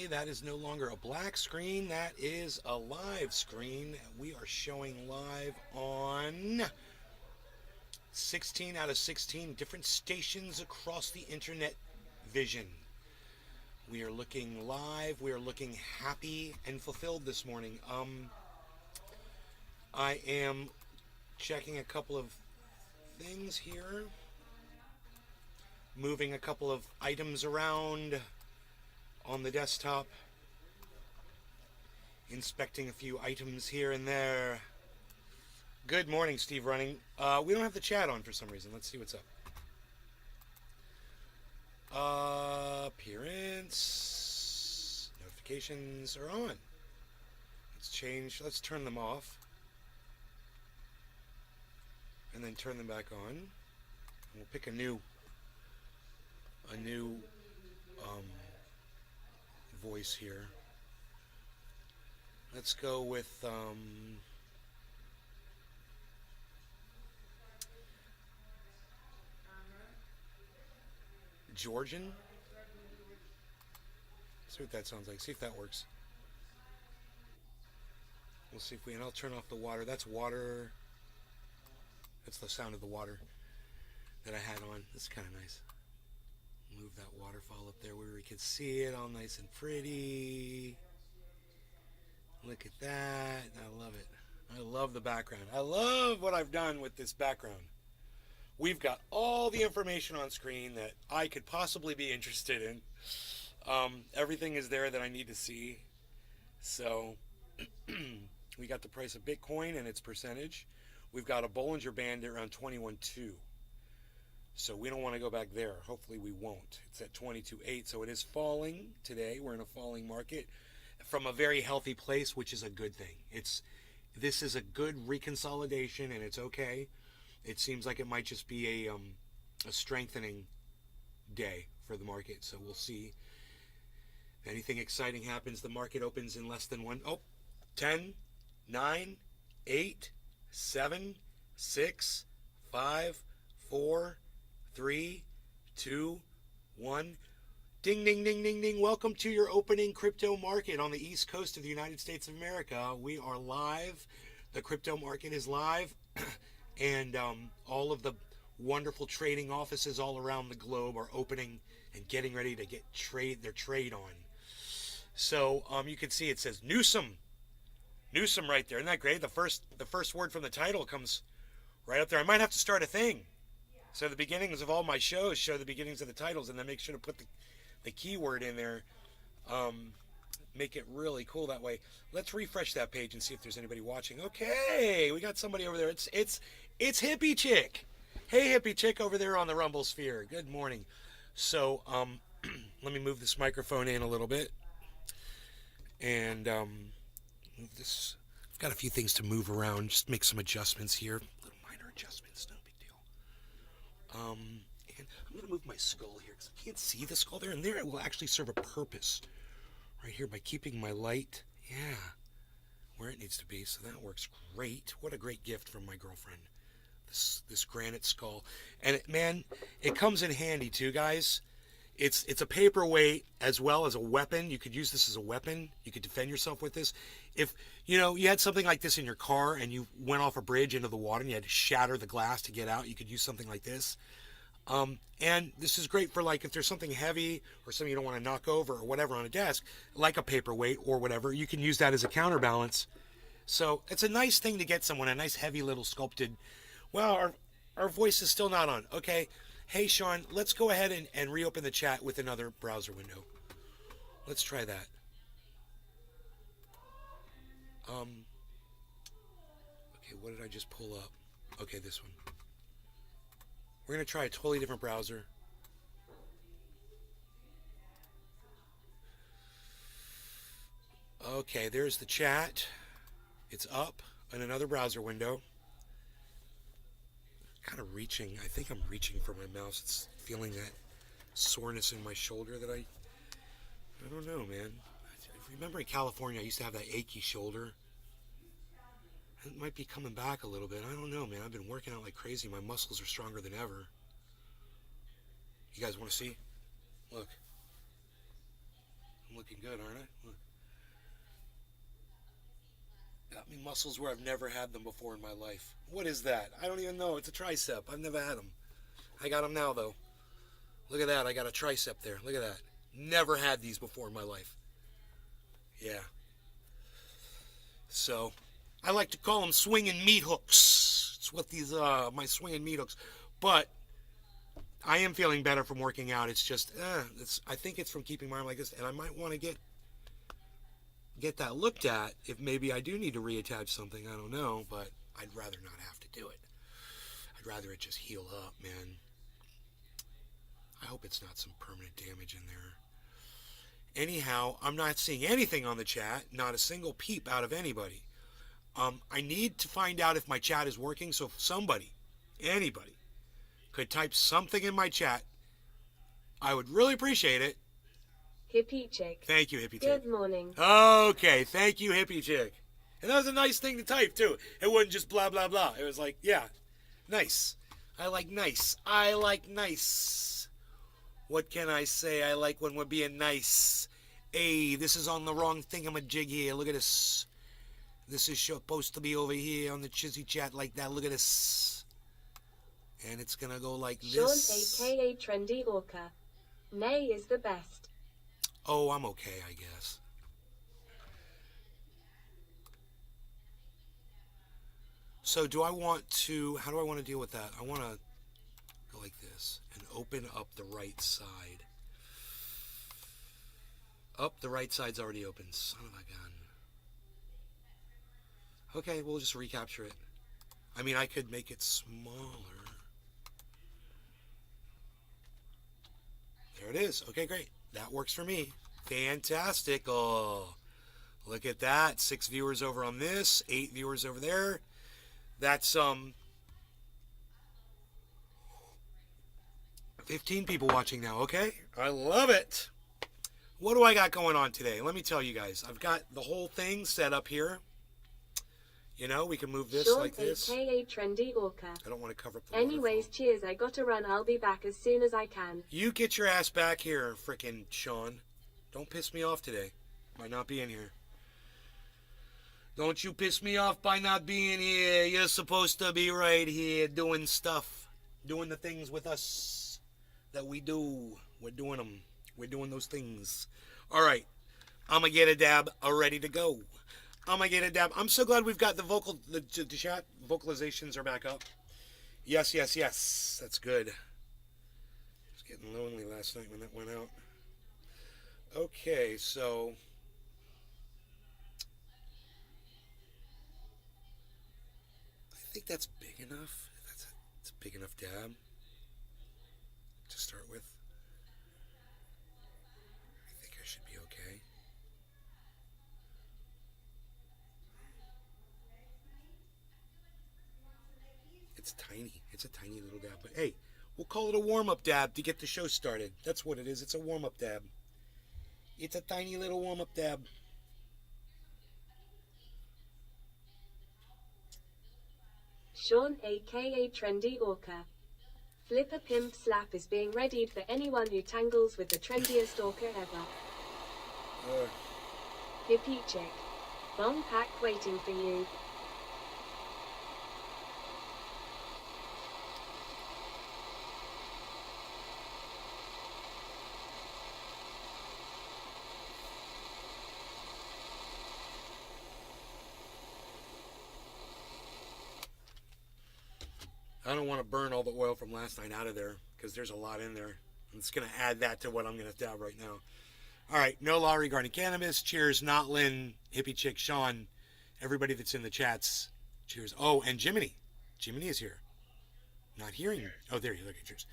Okay, that is no longer a black screen. That is a live screen. We are showing live on 16 out of 16 different stations across the internet vision. We are looking live. We are looking happy and fulfilled this morning. I am checking a couple of things here, moving a couple of items around on the desktop, inspecting a few items here and there. Good morning, Steve Running. We don't have the chat on for some reason. Let's see what's up. Appearance. Notifications are on. Let's change. Let's turn them off. And then turn them back on. And we'll pick a new voice here. Let's go with Georgian. See what that sounds like. See if that works. We'll see if we, and I'll turn off the water. That's water. That's the sound of the water that I had on. This is kind of nice. Move that waterfall up there where we can see it all nice and pretty. Look at that. I love it. I love the background. I love what I've done with this background. We've got all the information on screen that I could possibly be interested in. Everything is there that I need to see. So we got the price of Bitcoin and its percentage. We've got a Bollinger Band at around 21.2. So we don't want to go back there. Hopefully we won't. It's at 22.8. So it is falling today. We're in a falling market from a very healthy place, which is a good thing. This is a good reconsolidation, and it's okay. It seems like it might just be a strengthening day for the market. So we'll see. If anything exciting happens, the market opens in less than 10, 9, 8, 7, 6, 5, 4, 3, 2, 1. Ding, ding, ding, ding, ding. Welcome to your opening crypto market on the East Coast of the United States of America. We are live. The crypto market is live. And all of the wonderful trading offices all around the globe are opening and getting ready to get their trade on. So you can see it says Newsom right there. Isn't that great? The first word from the title comes right up there. I might have to start a thing. So the beginnings of all my shows show the beginnings of the titles, and then make sure to put the keyword in there. Make it really cool that way. Let's refresh that page and see if there's anybody watching. Okay, we got somebody over there. It's Hippie Chick. Hey, Hippie Chick over there on the Rumble Sphere. Good morning. So let me move this microphone in a little bit. And move this. I've got a few things to move around. Just make some adjustments here. Little minor adjustments. No big deal. And I'm going to move my skull here because I can't see the skull there. And there it will actually serve a purpose. Right here by keeping my light. Yeah. Where it needs to be. So that works great. What a great gift from my girlfriend. This granite skull. And it comes in handy too, guys. It's a paperweight as well as a weapon. You could use this as a weapon. You could defend yourself with this. If you had something like this in your car and you went off a bridge into the water and you had to shatter the glass to get out, you could use something like this. And this is great for like if there's something heavy or something you don't want to knock over or whatever on a desk, like a paperweight or whatever, you can use that as a counterbalance. So it's a nice thing to get someone, a nice heavy little sculpted. Well, our voice is still not on. Okay. Hey, Sean, let's go ahead and reopen the chat with another browser window. Let's try that. Okay, what did I just pull up? Okay, this one. We're going to try a totally different browser. Okay, there's the chat. It's up in another browser window. Kind of reaching. I think I'm reaching for my mouse. It's feeling that soreness in my shoulder that I don't know, man. I remember in California I used to have that achy shoulder. It might be coming back a little bit. I don't know, man. I've been working out like crazy. My muscles are stronger than ever. You guys want to see? Look. I'm looking good, aren't I? Got me muscles where I've never had them before in my life. What is that? I don't even know. It's a tricep. I've never had them. I got them now, though. Look at that. I got a tricep there. Look at that. Never had these before in my life. Yeah. So, I like to call them swinging meat hooks. It's what these, my swinging meat hooks. But, I am feeling better from working out. It's just, I think it's from keeping my arm like this. And I might want to get that looked at if maybe I do need to reattach something. I don't know. But, I'd rather not have to do it. I'd rather it just heal up, man. I hope it's not some permanent damage in there. Anyhow, I'm not seeing anything on the chat. Not a single peep out of anybody. I need to find out if my chat is working. So if somebody, anybody, could type something in my chat, I would really appreciate it. Hippie Chick. Thank you, Hippie Chick. Good morning. Okay, thank you, Hippie Chick. And that was a nice thing to type, too. It wasn't just blah, blah, blah. It was like, yeah, nice. I like nice. I like nice. What can I say? I like when we're being nice. Hey, this is on the wrong thingamajig here. Look at this. This is supposed to be over here on the Chizzy chat like that. Look at this. And it's going to go like this. Sean, a.k.a. Trendy Orca. Nay is the best. Oh, I'm okay, I guess. So do I want to, how do I want to deal with that? I want to go like this and open up the right side. The right side's already open. Son of a gun. Okay, we'll just recapture it. I mean, I could make it smaller. There it is. Okay, great. That works for me. Fantastic. Oh, look at that. 6 viewers over on this, 8 viewers over there. That's 15 people watching now. Okay, I love it. What do I got going on today? Let me tell you guys. I've got the whole thing set up here. You know, we can move this Sean, like this. a.k.a. Trendy Orca. I don't want to cover up the Anyways, waterfall. cheers. I gotta run. I'll be back as soon as I can. You get your ass back here, frickin' Sean. Don't piss me off today by not being here. Don't you piss me off by not being here. You're supposed to be right here doing stuff. Doing the things with us that we do. We're doing them. We're doing those things. All right. I'm going to get a dab ready to go. I'm going to get a dab. I'm so glad we've got the chat vocalizations are back up. Yes, yes, yes. That's good. I was getting lonely last night when that went out. Okay, so I think that's big that's a big enough dab to start with. I think I should be okay. It's tiny. It's a tiny little dab, but hey, we'll call it a warm-up dab to get the show started. That's what it is. It's a warm-up dab. It's a tiny little warm-up dab. Sean, a.k.a. Trendy Orca. Flipper Pimp Slap is being readied for anyone who tangles with the trendiest orca ever. Hippie Chick. Bomb pack waiting for you. I don't want to burn all the oil from last night out of there because there's a lot in there. I'm just going to add that to what I'm going to dab right now. All right, no law regarding cannabis. Cheers, not Lynn, Hippie Chick, Sean, everybody that's in the chats. Cheers. Oh, and Jiminy. Jiminy is here. Not hearing you. Oh, there you look at cheers.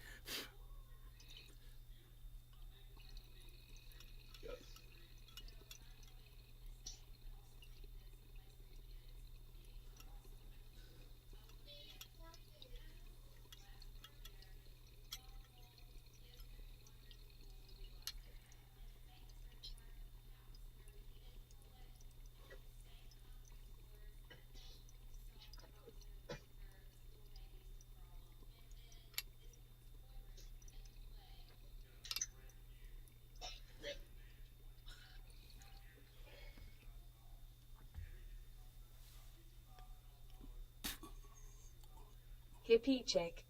Hippie chick.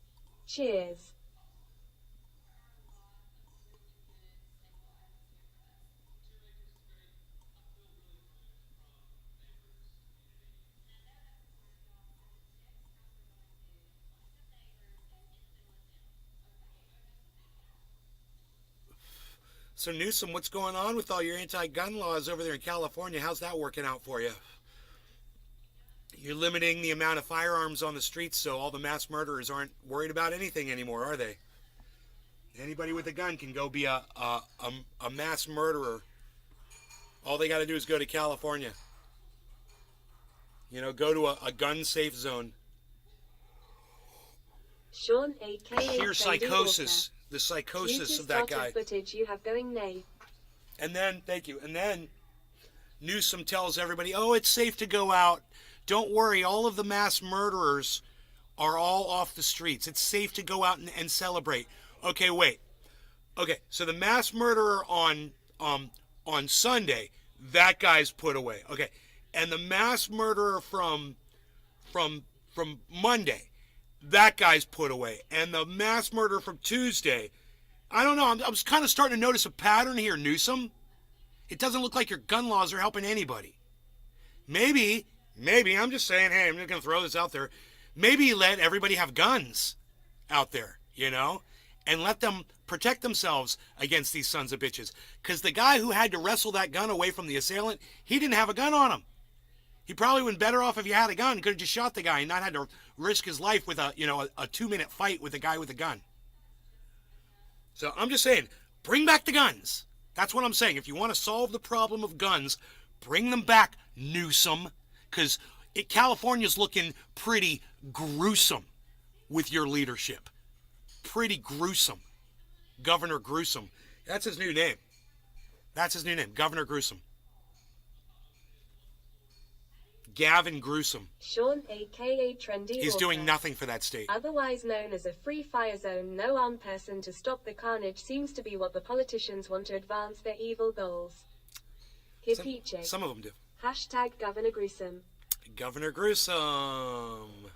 Cheers. So Newsom, what's going on with all your anti-gun laws over there in California? How's that working out for you? You're limiting the amount of firearms on the streets so all the mass murderers aren't worried about anything anymore, are they? Anybody with a gun can go be a mass murderer. All they got to do is go to California. Go to a gun-safe zone. Sean, aka Pure psychosis. The psychosis of that guy. Footage you have going nay. And then, thank you. And then Newsom tells everybody, oh, it's safe to go out. Don't worry, all of the mass murderers are all off the streets. It's safe to go out and celebrate. Okay, wait. Okay, so the mass murderer on Sunday, that guy's put away. Okay, and the mass murderer from Monday, that guy's put away. And the mass murderer from Tuesday, I don't know. I'm kind of starting to notice a pattern here, Newsom. It doesn't look like your gun laws are helping anybody. Maybe, I'm just saying, hey, I'm just going to throw this out there. Maybe let everybody have guns out there, and let them protect themselves against these sons of bitches. Because the guy who had to wrestle that gun away from the assailant, he didn't have a gun on him. He probably would have been better off if he had a gun. Could have just shot the guy and not had to risk his life with a 2-minute fight with a guy with a gun. So I'm just saying, bring back the guns. That's what I'm saying. If you want to solve the problem of guns, bring them back, Newsom. Because California's looking pretty gruesome with your leadership. Pretty gruesome. Governor Gruesome. That's his new name. Governor Gruesome. Gavin Gruesome. Sean, aka Trendy. He's doing nothing for that state. Otherwise known as a free fire zone, no armed person to stop the carnage seems to be what the politicians want to advance their evil goals. Hippie chick. Some of them do. Hashtag Governor Gruesome. Governor Gruesome.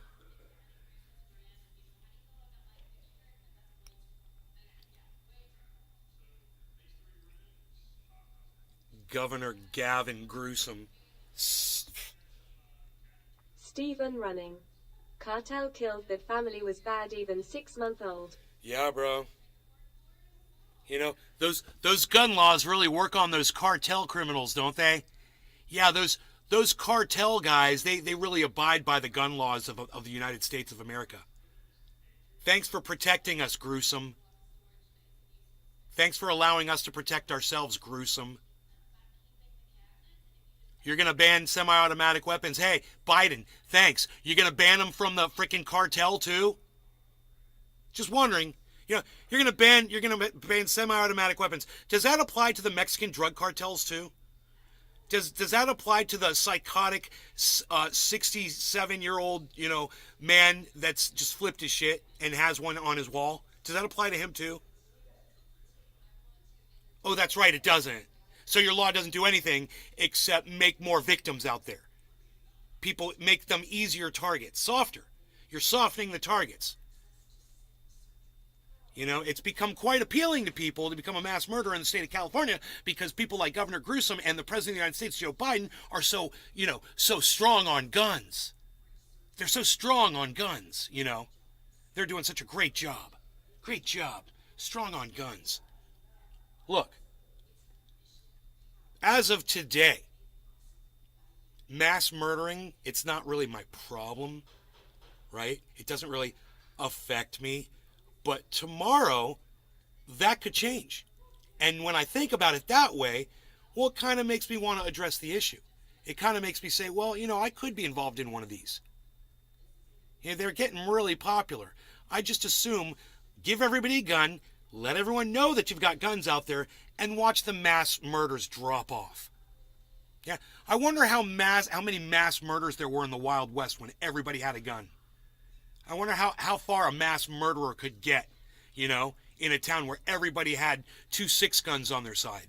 Governor Gavin Gruesome. Stephen running. Cartel killed that family was bad even 6-month-old. Yeah, bro. Those gun laws really work on those cartel criminals, don't they? Yeah, those cartel guys, they really abide by the gun laws of the United States of America. Thanks for protecting us, Gruesome. Thanks for allowing us to protect ourselves, Gruesome. You're going to ban semi-automatic weapons. Hey, Biden, thanks. You're going to ban them from the freaking cartel too? Just wondering. You're going to ban semi-automatic weapons. Does that apply to the Mexican drug cartels too? Does that apply to the psychotic 67-year-old, man that's just flipped his shit and has one on his wall? Does that apply to him too? Oh, that's right, it doesn't. So your law doesn't do anything except make more victims out there. People, make them easier targets, softer. You're softening the targets. It's become quite appealing to people to become a mass murderer in the state of California because people like Governor Gruesome and the President of the United States, Joe Biden, are so strong on guns. They're so strong on guns, They're doing such a great job. Great job. Strong on guns. Look. As of today, mass murdering, it's not really my problem, right? It doesn't really affect me. But tomorrow, that could change. And when I think about it that way, well, it kind of makes me want to address the issue. It kind of makes me say, well, I could be involved in one of these. They're getting really popular. I just assume, give everybody a gun, let everyone know that you've got guns out there, and watch the mass murders drop off. Yeah, I wonder how many mass murders there were in the Wild West when everybody had a gun. I wonder how far a mass murderer could get, in a town where everybody had 2 6-guns on their side.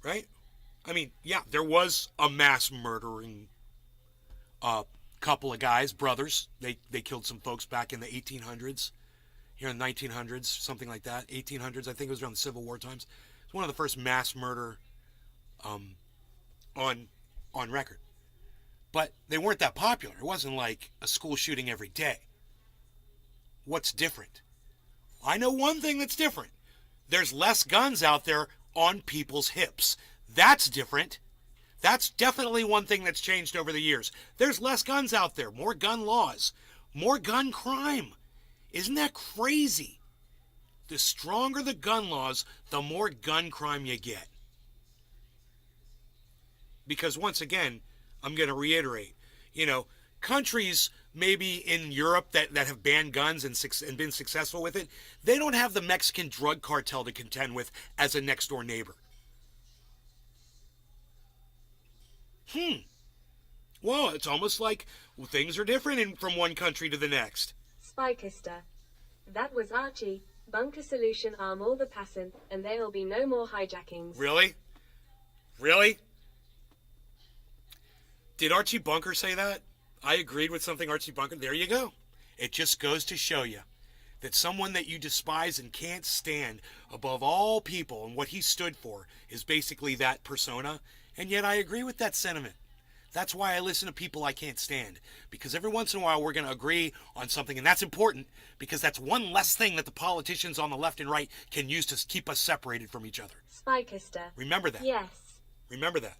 Right? I mean, yeah, there was a mass murdering couple of guys, brothers. They killed some folks back in the 1800s, here in the 1900s, something like that. 1800s, I think it was around the Civil War times. It's one of the first mass murder um, on record. But they weren't that popular. It wasn't like a school shooting every day. What's different? I know one thing that's different. There's less guns out there on people's hips. That's different. That's definitely one thing that's changed over the years. There's less guns out there, more gun laws, more gun crime. Isn't that crazy? The stronger the gun laws, the more gun crime you get. Because once again, I'm going to reiterate, countries maybe in Europe that have banned guns and been successful with it, they don't have the Mexican drug cartel to contend with as a next door neighbor. Well, it's almost like things are different from one country to the next. Spycaster. That was Archie. Bunker Solution arm all the passant, and there'll be no more hijackings. Really? Really? Did Archie Bunker say that? I agreed with something Archie Bunker. There you go. It just goes to show you that someone that you despise and can't stand above all people and what he stood for is basically that persona. And yet I agree with that sentiment. That's why I listen to people I can't stand. Because every once in a while we're going to agree on something, and that's important because that's one less thing that the politicians on the left and right can use to keep us separated from each other. Spycaster. Remember that. Yes. Remember that.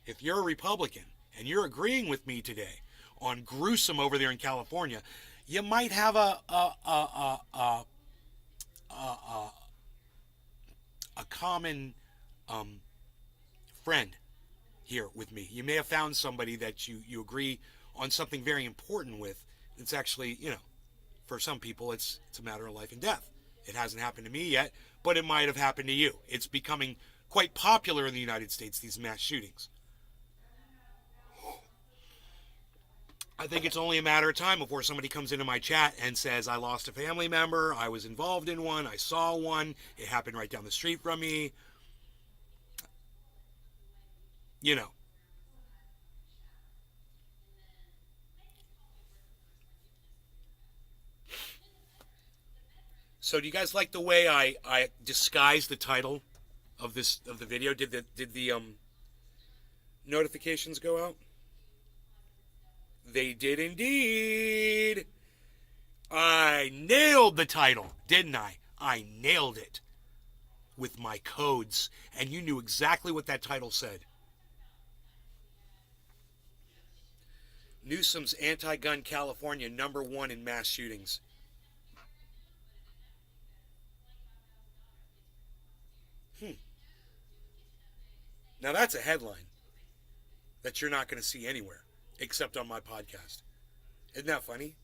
If you're a Republican and you're agreeing with me today on gruesome over there in California, you might have a common friend here with me. You may have found somebody that you agree on something very important with. It's actually, for some people, it's a matter of life and death. It hasn't happened to me yet, but it might have happened to you. It's becoming quite popular in the United States, these mass shootings. I think it's only a matter of time before somebody comes into my chat and says, I lost a family member, I was involved in one, I saw one, it happened right down the street from me. So do you guys like the way I disguised the title of the video? Did the notifications go out? They did indeed. I nailed the title, didn't I? I nailed it with my codes, and you knew exactly what that title said. Newsom's anti-gun California, #1 in mass shootings. Now that's a headline that you're not going to see anywhere except on my podcast. Isn't that funny?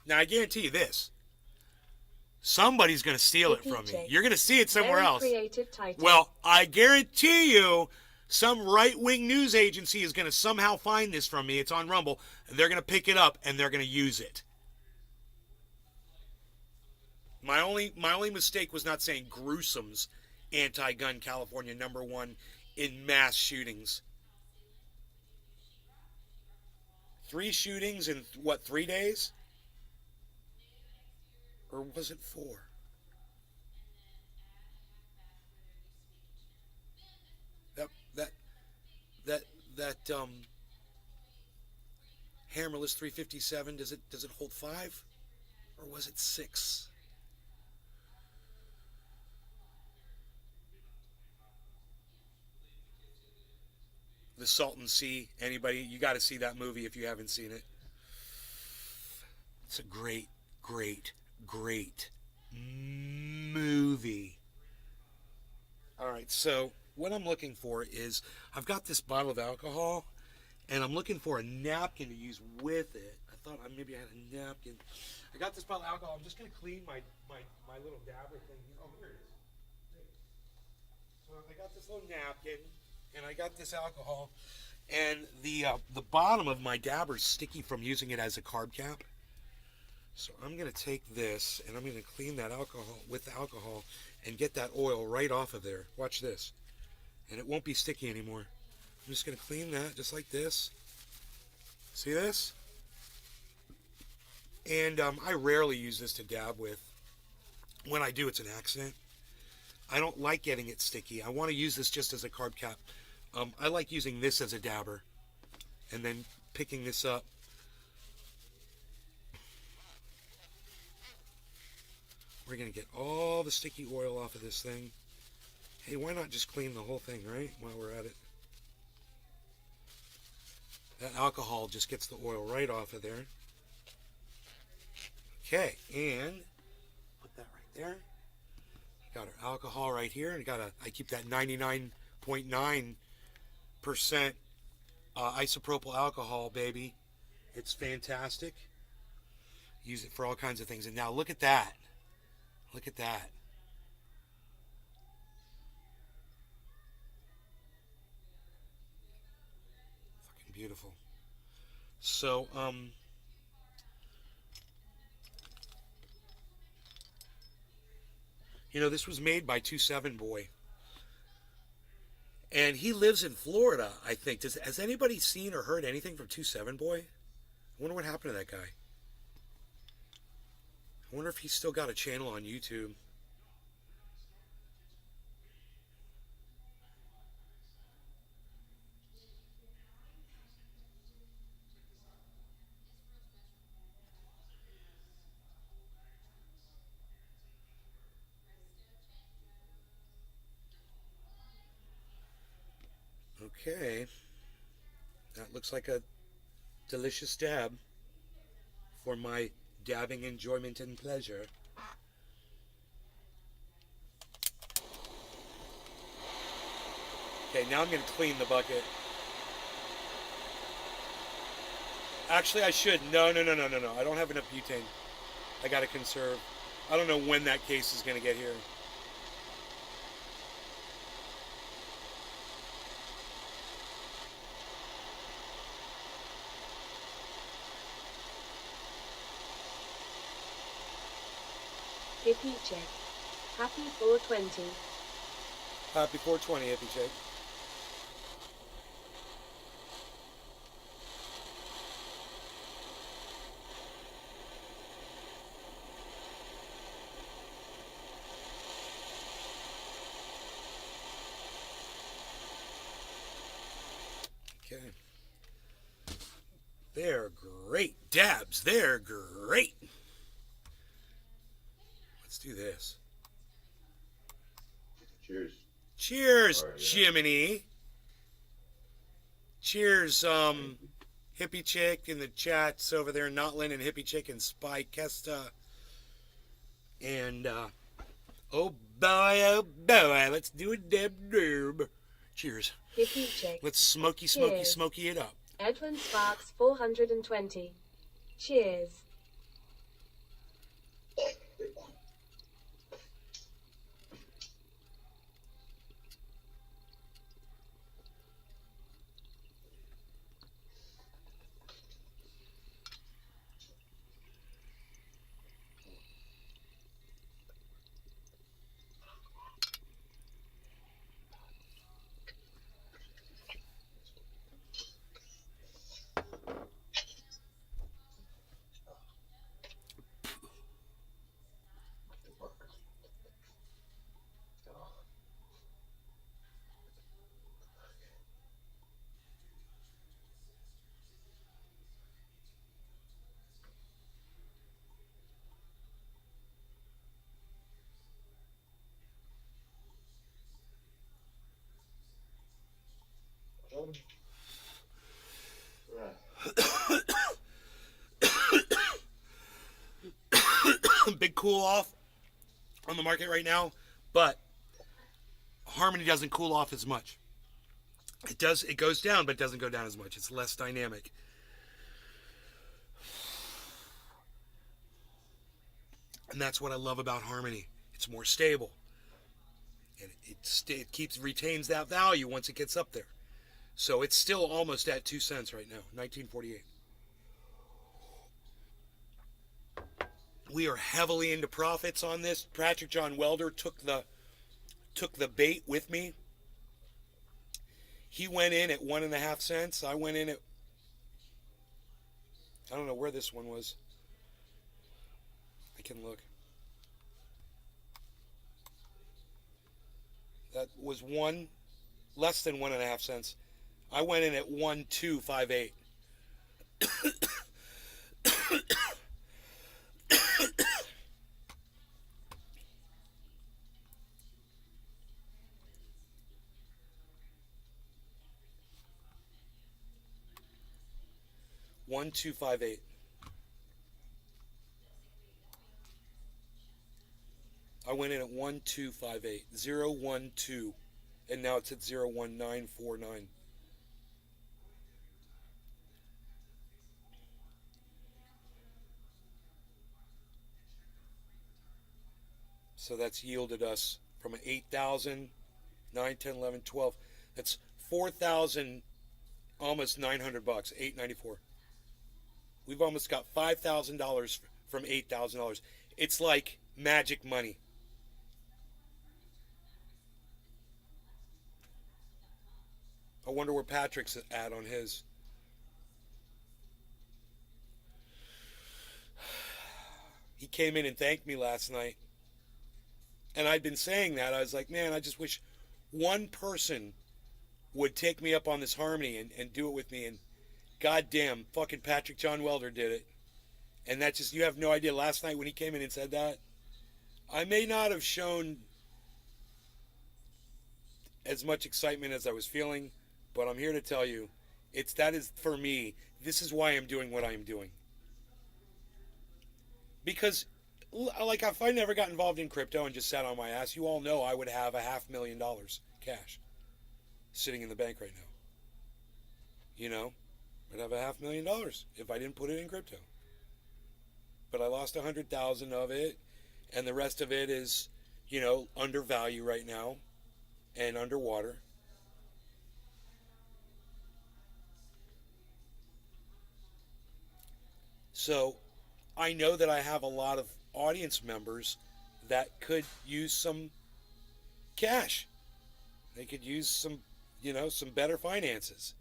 Now I guarantee you this. Somebody's going to steal it from me. You're going to see it somewhere else. Well, I guarantee you some right-wing news agency is going to somehow find this from me. It's on Rumble, and they're going to pick it up, and they're going to use it. My only mistake was not saying gruesome's anti-gun California, #1 in mass shootings. 3 shootings in, 3 days? Or was it 4? That hammerless 357, does it hold 5? Or was it 6? The Salton Sea, anybody? You got to see that movie if you haven't seen it. It's a great, great, great movie. All right, so what I'm looking for is, I've got this bottle of alcohol, and I'm looking for a napkin to use with it. I thought maybe I had a napkin. I got this bottle of alcohol. I'm just going to clean my little dabber thing. Oh, here it is. So I got this little napkin, and I got this alcohol, and the bottom of my dabber is sticky from using it as a carb cap. So I'm going to take this and I'm going to clean that alcohol with the alcohol and get that oil right off of there. Watch this. And it won't be sticky anymore. I'm just going to clean that just like this. See this? And I rarely use this to dab with. When I do, it's an accident. I don't like getting it sticky. I want to use this just as a carb cap. I like using this as a dabber and then picking this up. We're going to get all the sticky oil off of this thing. Hey, why not just clean the whole thing, right? While we're at it. That alcohol just gets the oil right off of there. Okay, and put that right there. Got our alcohol right here, and I keep that 99.9% isopropyl alcohol, baby. It's fantastic. Use it for all kinds of things. And now look at that. Look at that. Fucking beautiful. So, you know, this was made by 27 Boy. And he lives in Florida, I think. Has anybody seen or heard anything from 27 Boy? I wonder what happened to that guy. I wonder if he's still got a channel on YouTube. Okay. That looks like a delicious dab for my dabbing enjoyment and pleasure. Okay, now I'm going to clean the bucket. Actually, I should. No. I don't have enough butane. I got to conserve. I don't know when that case is going to get here. Hippie check. Happy 420. Happy 420, hippie check. Okay. They're great dabs. They're great. Let's do this. Cheers. Cheers, All right, Jiminy. Cheers, Hippie Chick in the chats over there, Notlin and Hippie Chick and Spy Kesta. And, oh boy, let's do a dab. Cheers. Hippie check. Let's smoky it up. Edwin Sparks 420. Cheers. Big cool off on the market right now, but Harmony doesn't cool off as much. It does. It goes down, but it doesn't go down as much. It's less dynamic. And that's what I love about Harmony. It's more stable. And it retains that value once it gets up there. So it's still almost at 2 cents right now, 1948. We are heavily into profits on this. Patrick John Welder took the bait with me. He went in at 1.5 cents. I went in at, I don't know where this one was. I can look. That was one less than 1.5 cents. I went in at 1.258. 1.258. I went in at 1.258. 0.12. And now it's at 0.1949. So that's yielded us from an 8,000, 9, 10, 11, 12. That's 4,000, almost $900, 894. We've almost got $5,000 from $8,000. It's like magic money. I wonder where Patrick's at on his. He came in and thanked me last night. And I'd been saying that. I was like, man, I just wish one person would take me up on this harmony and do it with me. And goddamn, fucking Patrick John Welder did it. And that just, you have no idea. Last night when he came in and said that, I may not have shown as much excitement as I was feeling, but I'm here to tell you, that is for me. This is why I'm doing what I'm doing. Because, like, if I never got involved in crypto and just sat on my ass, you all know I would have $500,000 cash sitting in the bank right now. You know, I'd have $500,000 if I didn't put it in crypto. But I lost 100,000 of it, and the rest of it is, under value right now and underwater. So I know that I have a lot of audience members that could use some cash. They could use some better finances.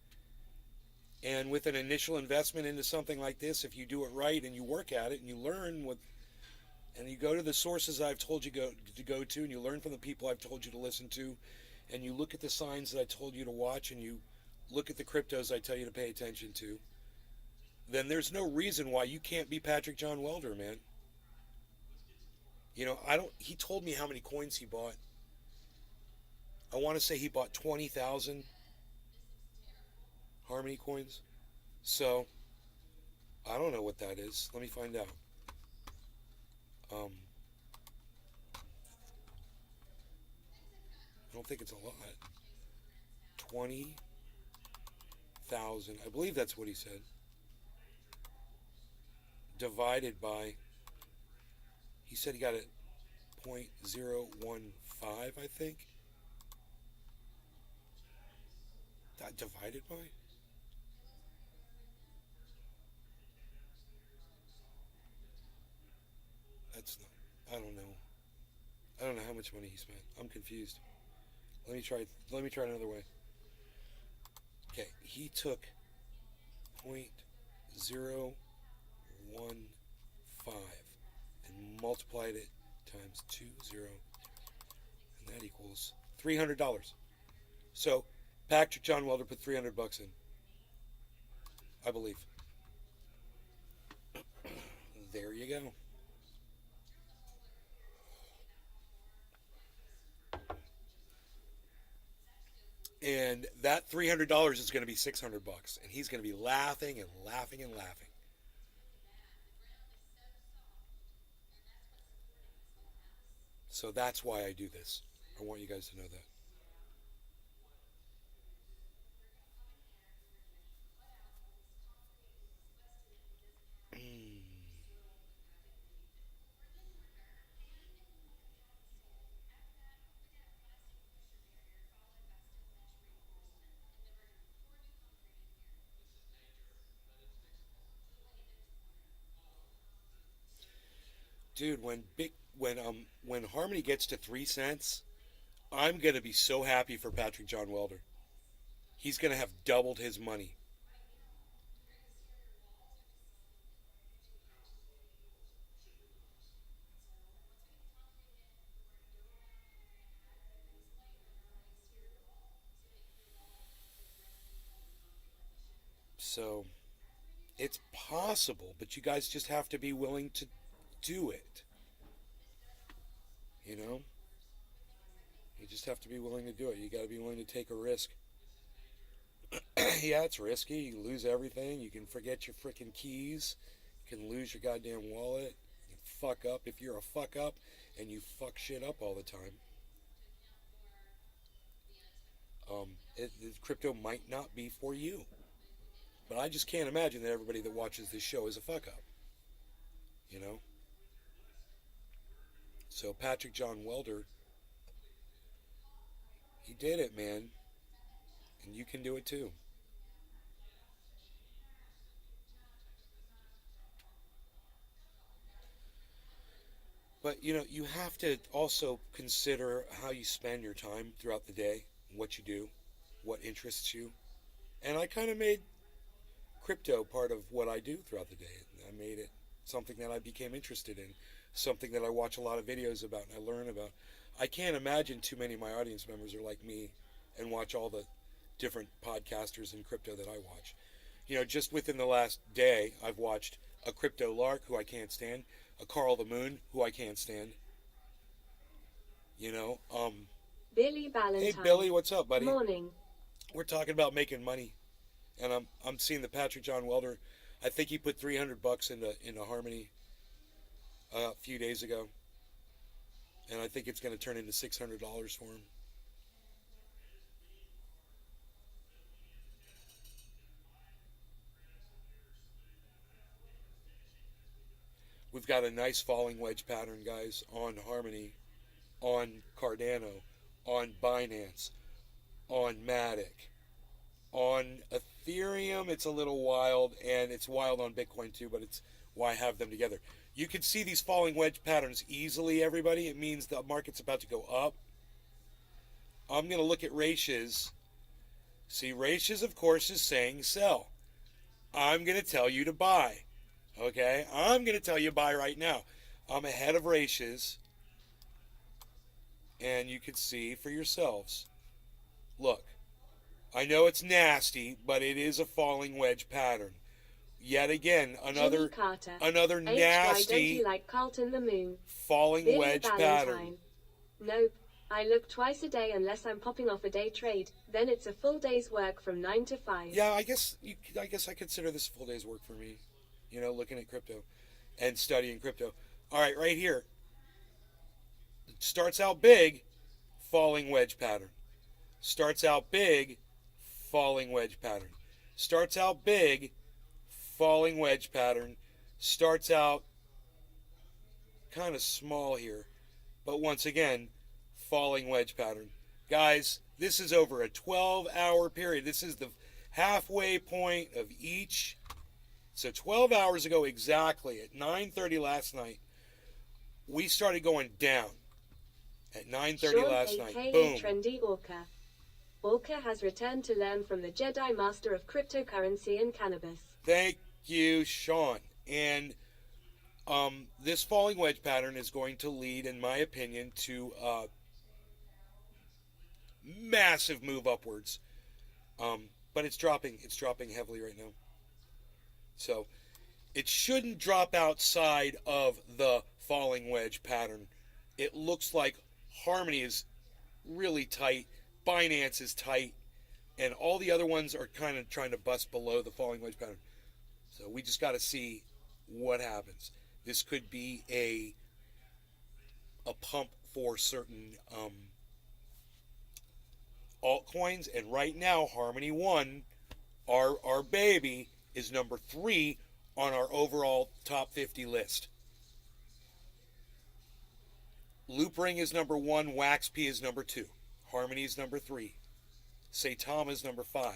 And with an initial investment into something like this, if you do it right and you work at it and you learn and you go to the sources I've told you to go to, and you learn from the people I've told you to listen to, and you look at the signs that I told you to watch, and you look at the cryptos I tell you to pay attention to, then there's no reason why you can't be Patrick John Welder, man. He told me how many coins he bought. I want to say he bought 20,000 Harmony coins. So, I don't know what that is. Let me find out. I don't think it's a lot. 20,000. I believe that's what he said. Divided by, he said he got it 0.015, I think. That divided by? That's not, I don't know. I don't know how much money he spent. I'm confused. Let me try another way. Okay, he took 0.015 and multiplied it times 20, and that equals $300. So Patrick John Welder put $300 in, I believe. There you go. And that $300 is going to be $600, and he's going to be laughing and laughing and laughing. So that's why I do this. I want you guys to know that. Dude, when Harmony gets to 3 cents, I'm gonna be so happy for Patrick John Welder. He's gonna have doubled his money. So it's possible, but you guys just have to be willing to do it. You know? You just have to be willing to do it. You got to be willing to take a risk. Yeah, it's risky. You can lose everything. You can forget your freaking keys. You can lose your goddamn wallet. You can fuck up if you're a fuck up and you fuck shit up all the time. Crypto might not be for you. But I just can't imagine that everybody that watches this show is a fuck up. You know? So Patrick John Welder, he did it, man. And you can do it too. But, you know, you have to also consider how you spend your time throughout the day, what you do, what interests you. And I kind of made crypto part of what I do throughout the day. I made it something that I became interested in, something that I watch a lot of videos about and I learn about. I can't imagine too many of my audience members are like me and watch all the different podcasters in crypto that I watch. You know, just within the last day, I've watched a Crypto Lark, who I can't stand, a Carl the Moon, who I can't stand. You know, Billy Ballantyne. Hey Billy, what's up, buddy? Morning. We're talking about making money, and I'm seeing the Patrick John Welder. I think he put $300 into Harmony a few days ago, and I think it's going to turn into $600 for him. We've got a nice falling wedge pattern, guys, on Harmony, on Cardano, on Binance, on Matic. On Ethereum, it's a little wild, and it's wild on Bitcoin too, but it's why I have them together. You can see these falling wedge patterns easily, everybody. It means the market's about to go up. I'm going to look at Ratios. See, Ratios, of course, is saying sell. I'm going to tell you to buy. Okay? I'm going to tell you buy right now. I'm ahead of Ratios. And you can see for yourselves. Look. I know it's nasty, but it is a falling wedge pattern. Yet again, another nasty like Carlton the Moon. falling Billy wedge Ballantyne. pattern. Nope. I look twice a day unless I'm popping off a day trade. Then it's a full day's work from 9 to 5. Yeah, I guess I consider this a full day's work for me. You know, looking at crypto and studying crypto. All right, right here. It starts out big, falling wedge pattern. Starts out big, falling wedge pattern. Starts out big, falling wedge pattern. Starts out kind of small here, but once again, falling wedge pattern. Guys, this is over a 12-hour period. This is the halfway point of each. So 12 hours ago exactly, at 9:30 last night, we started going down. At 9:30 last night, boom. Trendy Orca. Orca has returned to learn from the Jedi Master of cryptocurrency and cannabis. Thank you, Sean. And this falling wedge pattern is going to lead, in my opinion, to a massive move upwards. But it's dropping heavily right now. So it shouldn't drop outside of the falling wedge pattern. It looks like Harmony is really tight. Binance is tight, and all the other ones are kind of trying to bust below the falling wedge pattern. So we just got to see what happens. This could be a pump for certain altcoins, and right now Harmony One, our baby, is number 3 on our overall top 50 list. Loopring is number 1, WaxP is number 2. Harmony is number 3. Saitama is number 5.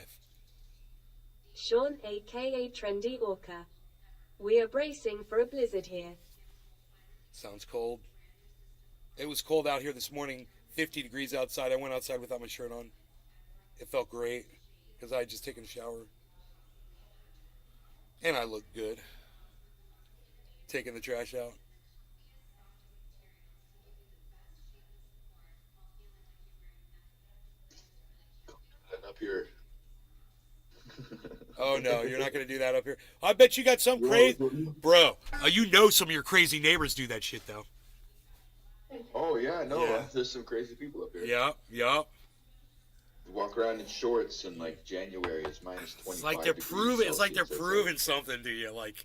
Sean aka Trendy Orca. We are bracing for a blizzard here. Sounds cold. It was cold out here this morning. 50 degrees outside. I went outside without my shirt on. It felt great because I had just taken a shower. And I looked good. Taking the trash out. And up here. Oh no, you're not gonna do that up here. I bet you got some Yeah, crazy, but- bro. You know some of your crazy neighbors do that shit though. Oh yeah, no, Yeah. there's some crazy people up here. Yeah, yeah. You walk around in shorts in like January. It's minus 25. It's like they're degrees proving. It's like they're Celsius, proving something to you. Like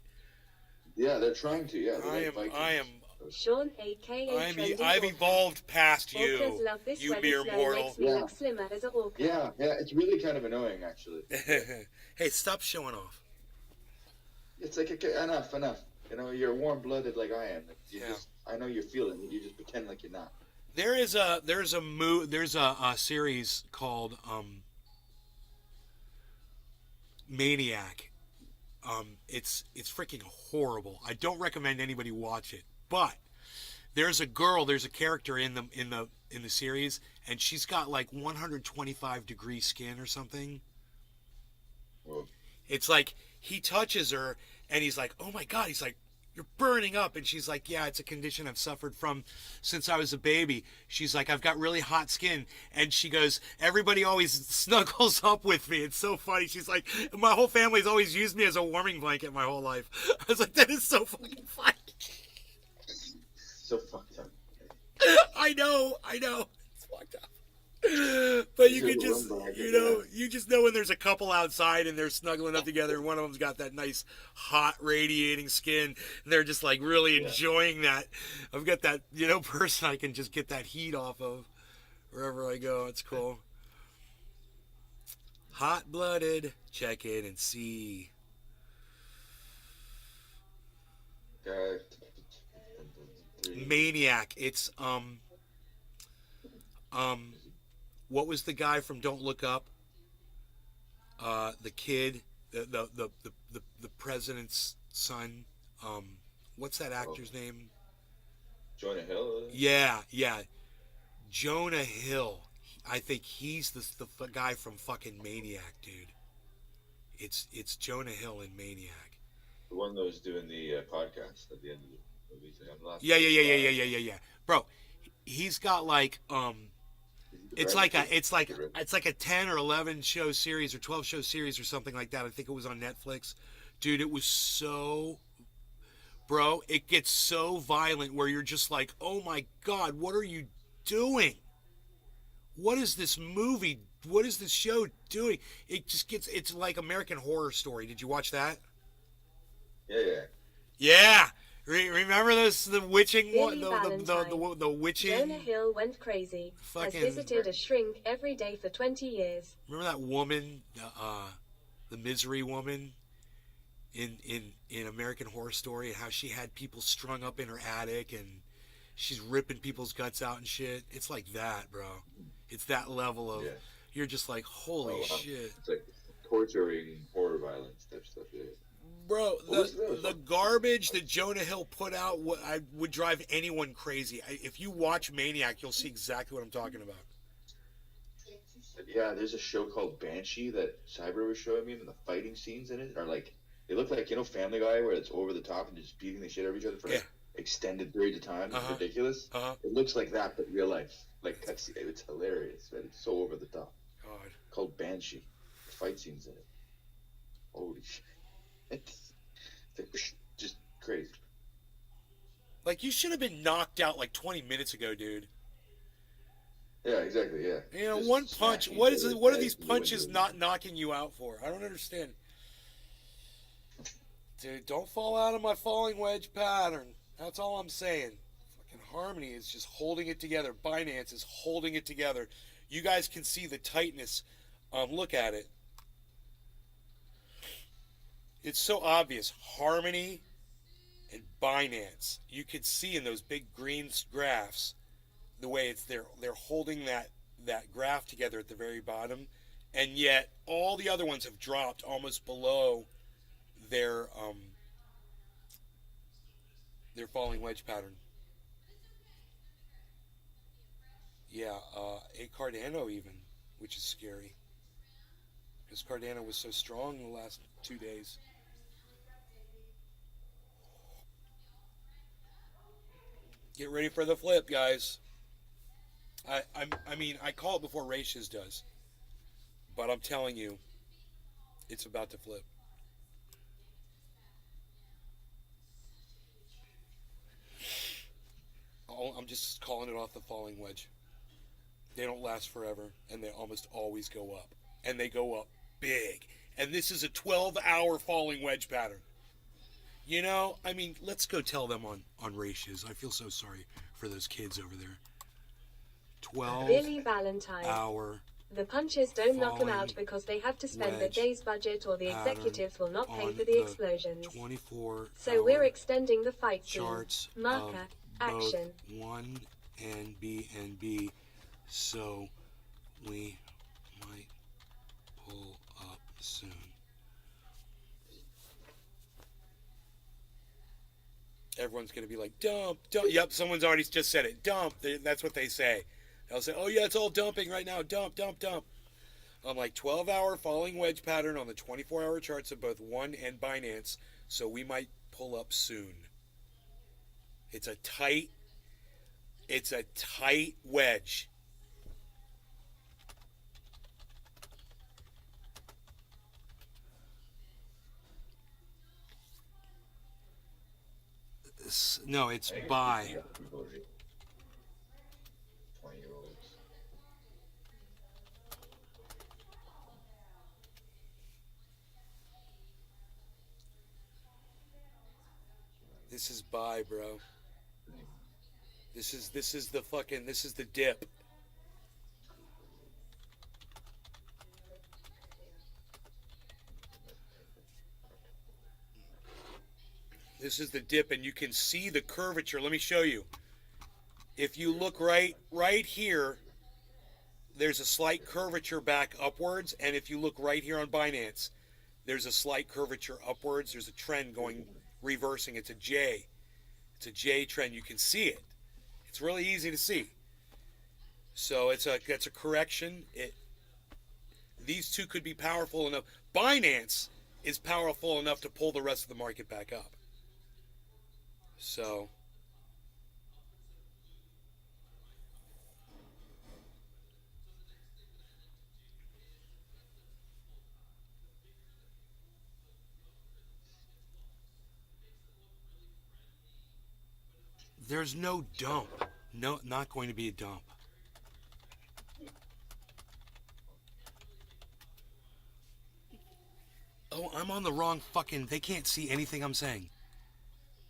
Yeah, they're trying to. Yeah, they're I like am. Vikings. I am. Sean, aka Trendy I've Orca. evolved past Orcas you. love this You weather mere snow mortal. makes me Yeah. look slimmer as a orca. Yeah, it's really kind of annoying actually. Hey, stop showing off. It's like enough. You know, you're warm-blooded like I am. You Yeah. just, I know you're feeling it. You just pretend like you're not. There's a series called Maniac. It's freaking horrible. I don't recommend anybody watch it. But there's a character in the series, and she's got like 125-degree skin or something. Well, It's like he touches her, and he's like, "Oh my God!" He's like, "You're burning up," and she's like, "Yeah, it's a condition I've suffered from since I was a baby." She's like, "I've got really hot skin," and she goes, "Everybody always snuggles up with me." It's so funny. She's like, "My whole family's always used me as a warming blanket my whole life." I was like, "That is so fucking funny." so fucked up. I know, it's fucked up. But you can just, you just know when there's a couple outside and they're snuggling up together, and one of them's got that nice, hot, radiating skin, and they're just like really enjoying that. I've got that, person I can just get that heat off of wherever I go. It's cool. Hot-blooded, check it and see. Maniac. It's what was the guy from Don't Look Up? The kid, the president's son. What's that actor's name? Jonah Hill. Yeah. Jonah Hill. I think he's the guy from fucking Maniac, dude. It's Jonah Hill in Maniac. The one that was doing the podcast at the end of the movie. I'm laughing. Yeah. Bro, he's got like it's like a 10 or 11 show series or 12 show series or something like that. I think it was on Netflix. Dude, it was so, bro, it gets so violent where you're just like, "Oh my God, what are you doing? What is this movie? What is this show doing?" It just gets, it's like American Horror Story. Did you watch that? Yeah. Yeah. Remember the witching one? Billy The witching? Jonah Hill went crazy. Fucking- Has visited a shrink every day for 20 years. Remember that woman, the misery woman in American Horror Story, and how she had people strung up in her attic and she's ripping people's guts out and shit? It's like that, bro. It's that level of, you're just like, holy shit. It's like torturing horror violence type stuff. Yeah. Bro, the garbage that Jonah Hill put out would drive anyone crazy. If you watch Maniac, you'll see exactly what I'm talking about. Yeah, there's a show called Banshee that Cyber was showing me, and the fighting scenes in it are like, they look like, Family Guy, where it's over the top and just beating the shit out of each other for like extended periods of time. It's ridiculous. It looks like that, but real life. Like, it's hilarious, man. It's so over the top. God. Called Banshee. The fight scenes in it. Holy shit. It's like, just crazy. Like, you should have been knocked out like 20 minutes ago, dude. Yeah, exactly, yeah. Just One punch. smashing What each is other's it? What are legs these in the punches window. not knocking you out for? I don't understand. Dude, don't fall out of my falling wedge pattern. That's all I'm saying. Fucking Harmony is just holding it together. Binance is holding it together. You guys can see the tightness. Look at it. It's so obvious. Harmony and Binance. You could see in those big green graphs the way they're holding that graph together at the very bottom, and yet all the other ones have dropped almost below their falling wedge pattern. Yeah, a Cardano even, which is scary. Because Cardano was so strong in the last 2 days. Get ready for the flip, guys. I mean, I call it before Ratius does. But I'm telling you, it's about to flip. I'm just calling it off the falling wedge. They don't last forever, and they almost always go up. And they go up big. And this is a 12-hour falling wedge pattern. You know, I mean, let's go tell them on Ratius. I feel so sorry for those kids over there. 12 Billy Valentine. hour. The punchers don't knock them out because they have to spend the day's budget or the executives will not pay for the explosions. 24 so we're extending the fight scene. Charts Marker. Action. 1 and B, so we might pull up soon. Everyone's going to be like, dump. Yep, someone's already just said it. Dump. That's what they say. They'll say, oh, yeah, it's all dumping right now. Dump. I'm like, 12-hour falling wedge pattern on the 24-hour charts of both One and Binance, so we might pull up soon. It's a tight wedge. No, it's buy. 20-year-olds. This is buy, bro. This is the dip. This is the dip, and you can see the curvature. Let me show you. If you look right here, there's a slight curvature back upwards, and if you look right here on Binance, there's a slight curvature upwards. There's a trend going reversing. It's a J. It's a J trend. You can see it. It's really easy to see. So it's a correction. These two could be powerful enough. Binance is powerful enough to pull the rest of the market back up. So there's no dump. No, not going to be a dump. Oh, I'm on the wrong fucking... They can't see anything I'm saying.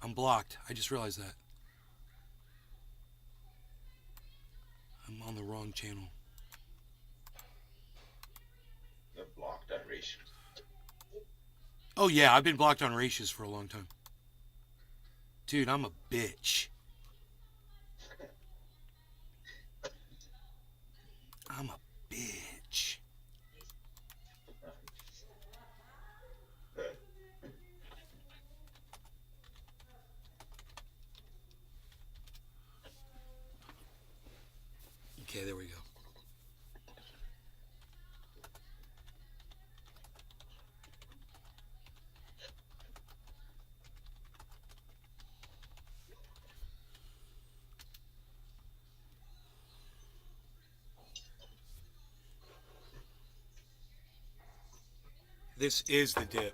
I'm blocked. I just realized that. I'm on the wrong channel. They're blocked on Ratius. Oh, yeah, I've been blocked on Ratius for a long time. Dude, I'm a bitch. I'm a bitch. Okay, there we go. This is the dip.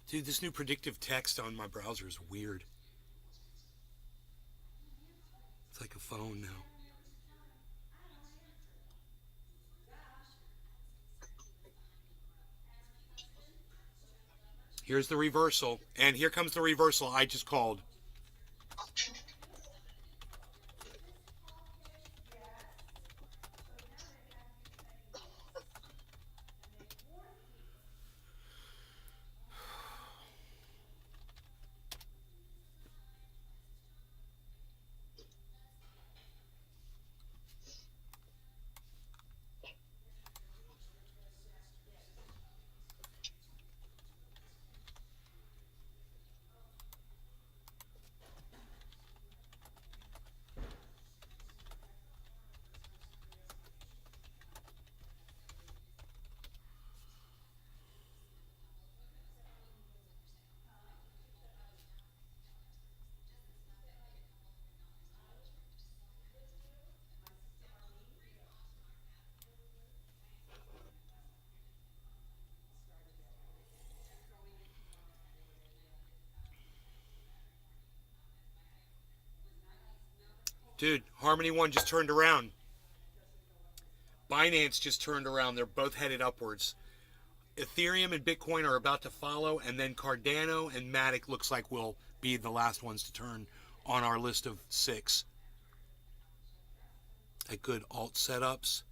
Dude, this new predictive text on my browser is weird. It's like a phone now. Here's the reversal, and here comes the reversal I just called. Dude, Harmony One just turned around. Binance just turned around. They're both headed upwards. Ethereum and Bitcoin are about to follow, and then Cardano and Matic looks like will be the last ones to turn on our list of 6. At good alt setups.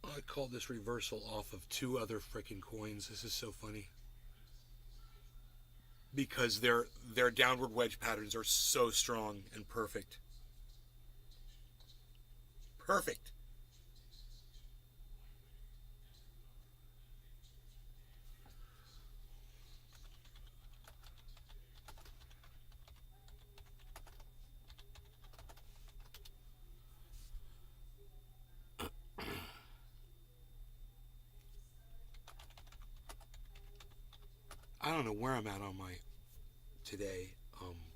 I called this reversal off of 2 other freaking coins. This is so funny. Because their downward wedge patterns are so strong and perfect. Perfect. I don't know where I'm at on my today. Harmony.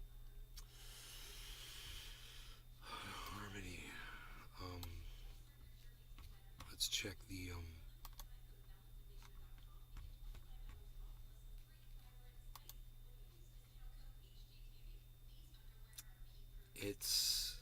Let's check the it's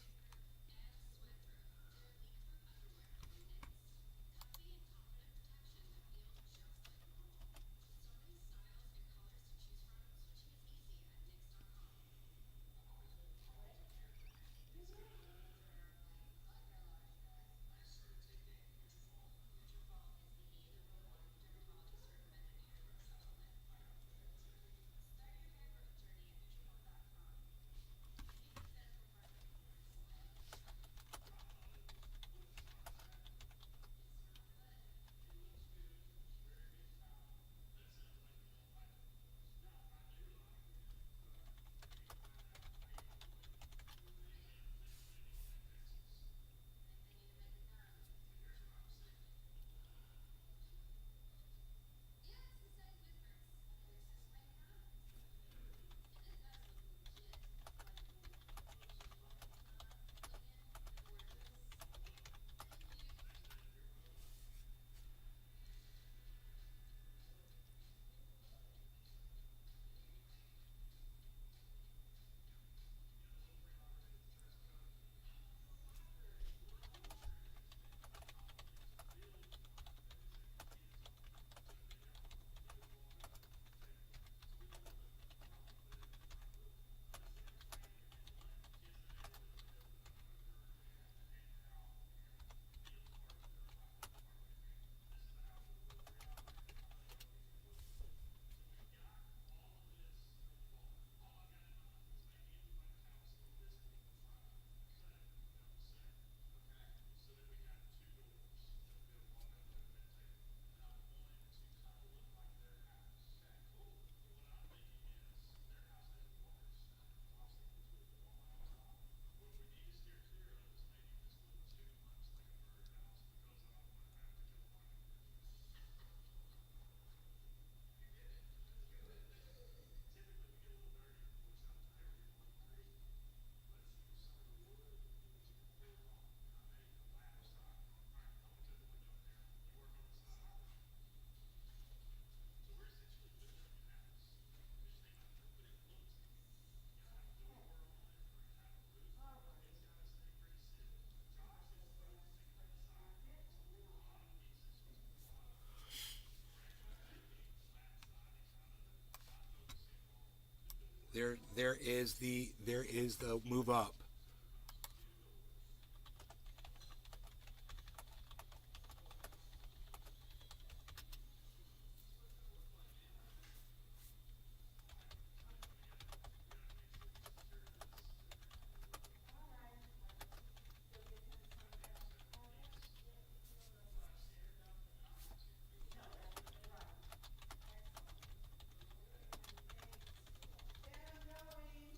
there is the move up.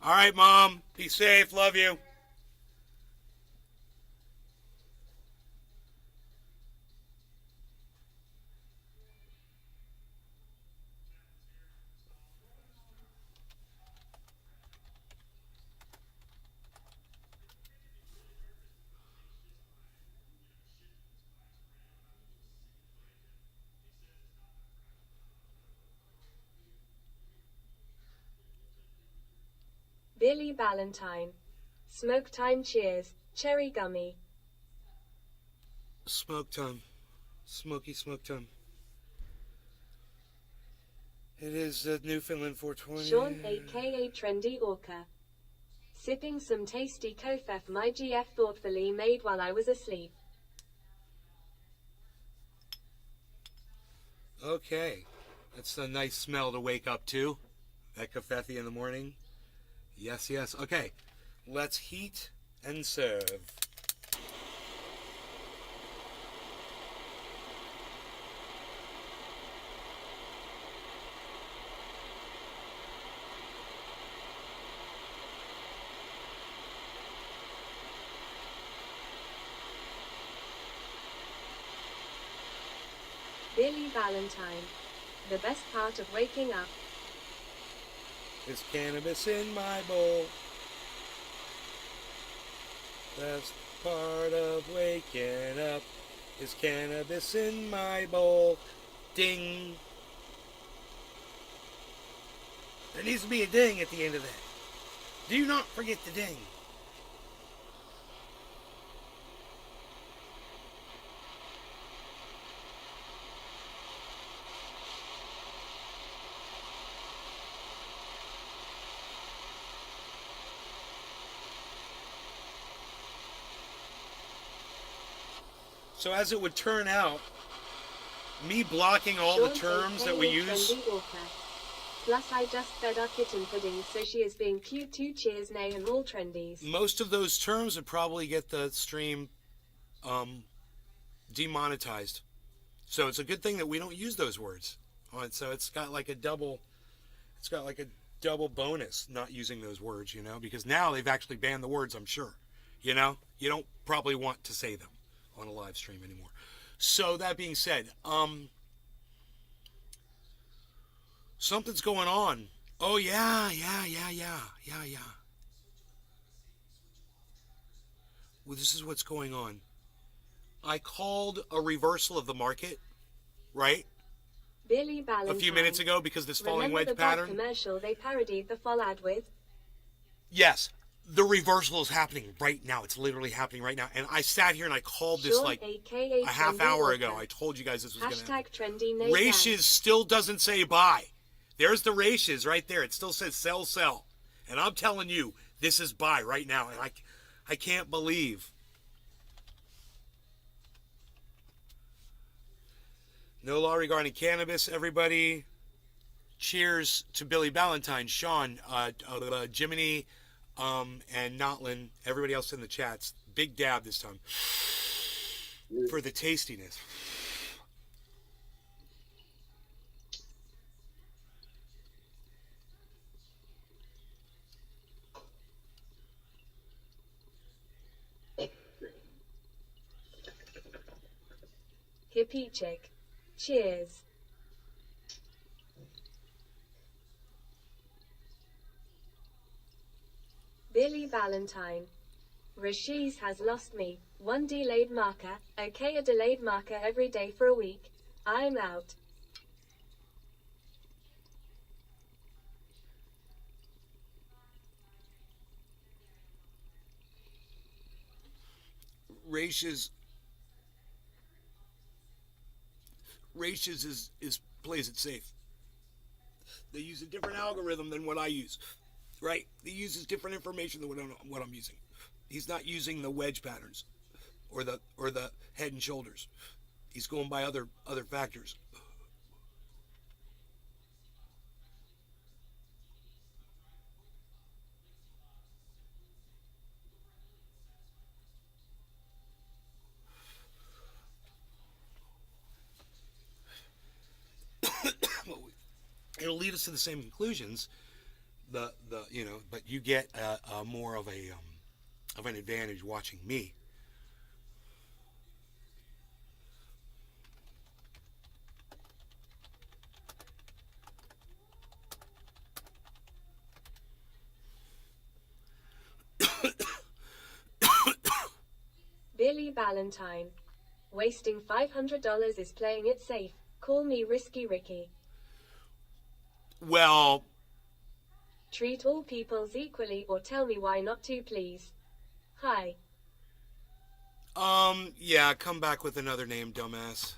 All right, Mom. Be safe. Love you. Billy Valentine. Smoke time cheers. Cherry gummy. Smoke time. Smoky smoke time. It is Newfoundland 420. Sean aka Trendy Orca. Sipping some tasty kofef my GF thoughtfully made while I was asleep. Okay. That's a nice smell to wake up to. That kofefe in the morning. Yes, yes. Okay. Let's heat and serve. Billy Valentine. The best part of waking up. There's cannabis in my bowl. Best part of waking up is cannabis in my bowl. Ding. There needs to be a ding at the end of that. Do not forget the ding. So as it would turn out, me blocking all the terms that we use. Plus I just fed our kitten pudding, so she is being cute too. Cheers, nay, and all trendies. Most of those terms would probably get the stream demonetized. So it's a good thing that we don't use those words. So it's got like a double bonus not using those words, because now they've actually banned the words, I'm sure. You don't probably want to say them on a live stream anymore. So that being said, something's going on. Oh yeah. Well, this is what's going on. I called a reversal of the market, right? Billy Valentine. A few minutes ago because this falling wedge pattern. Remember the commercial they parodied the fall ad with? Yes. The reversal is happening right now. It's literally happening right now. And I sat here and I called this Sean, like AKA a half hour Orca. ago. I told you guys this was going to happen. #trendy Ratios still doesn't say buy. There's the ratios right there. It still says sell, sell. And I'm telling you, this is buy right now. And I can't believe. No law regarding cannabis, everybody. Cheers to Billy Valentine, Sean, Jiminy, and Notlin, everybody else in the chats. Big dab this time for the tastiness. Hippie chick. Cheers. Billy Valentine. Rashiz has lost me. One delayed marker. Okay, a delayed marker every day for a week. I'm out. Ratios is plays it safe. They use a different algorithm than what I use. Right? He uses different information than what I'm using. He's not using the wedge patterns or the head and shoulders. He's going by other factors. It'll lead us to the same conclusions but you get a more of an advantage watching me. Billy Valentine. Wasting $500 is playing it safe. Call me Risky Ricky. Well, treat all peoples equally or tell me why not to, please. Hi. Yeah, come back with another name, dumbass.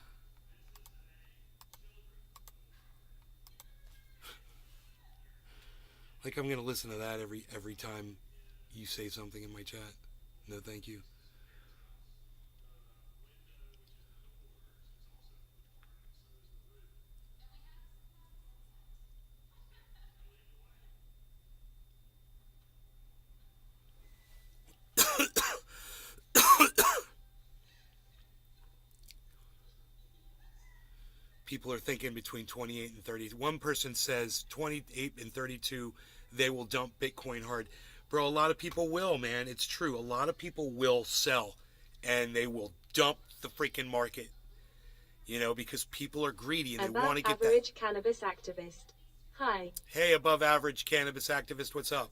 Like I'm gonna listen to that every time you say something in my chat. No, thank you. People are thinking between 28 and 30. One person says 28 and 32, they will dump Bitcoin hard. Bro, a lot of people will, man. It's true. A lot of people will sell and they will dump the freaking market, because people are greedy and they want to get that. Above average cannabis activist. Hi. Hey, above average cannabis activist, what's up?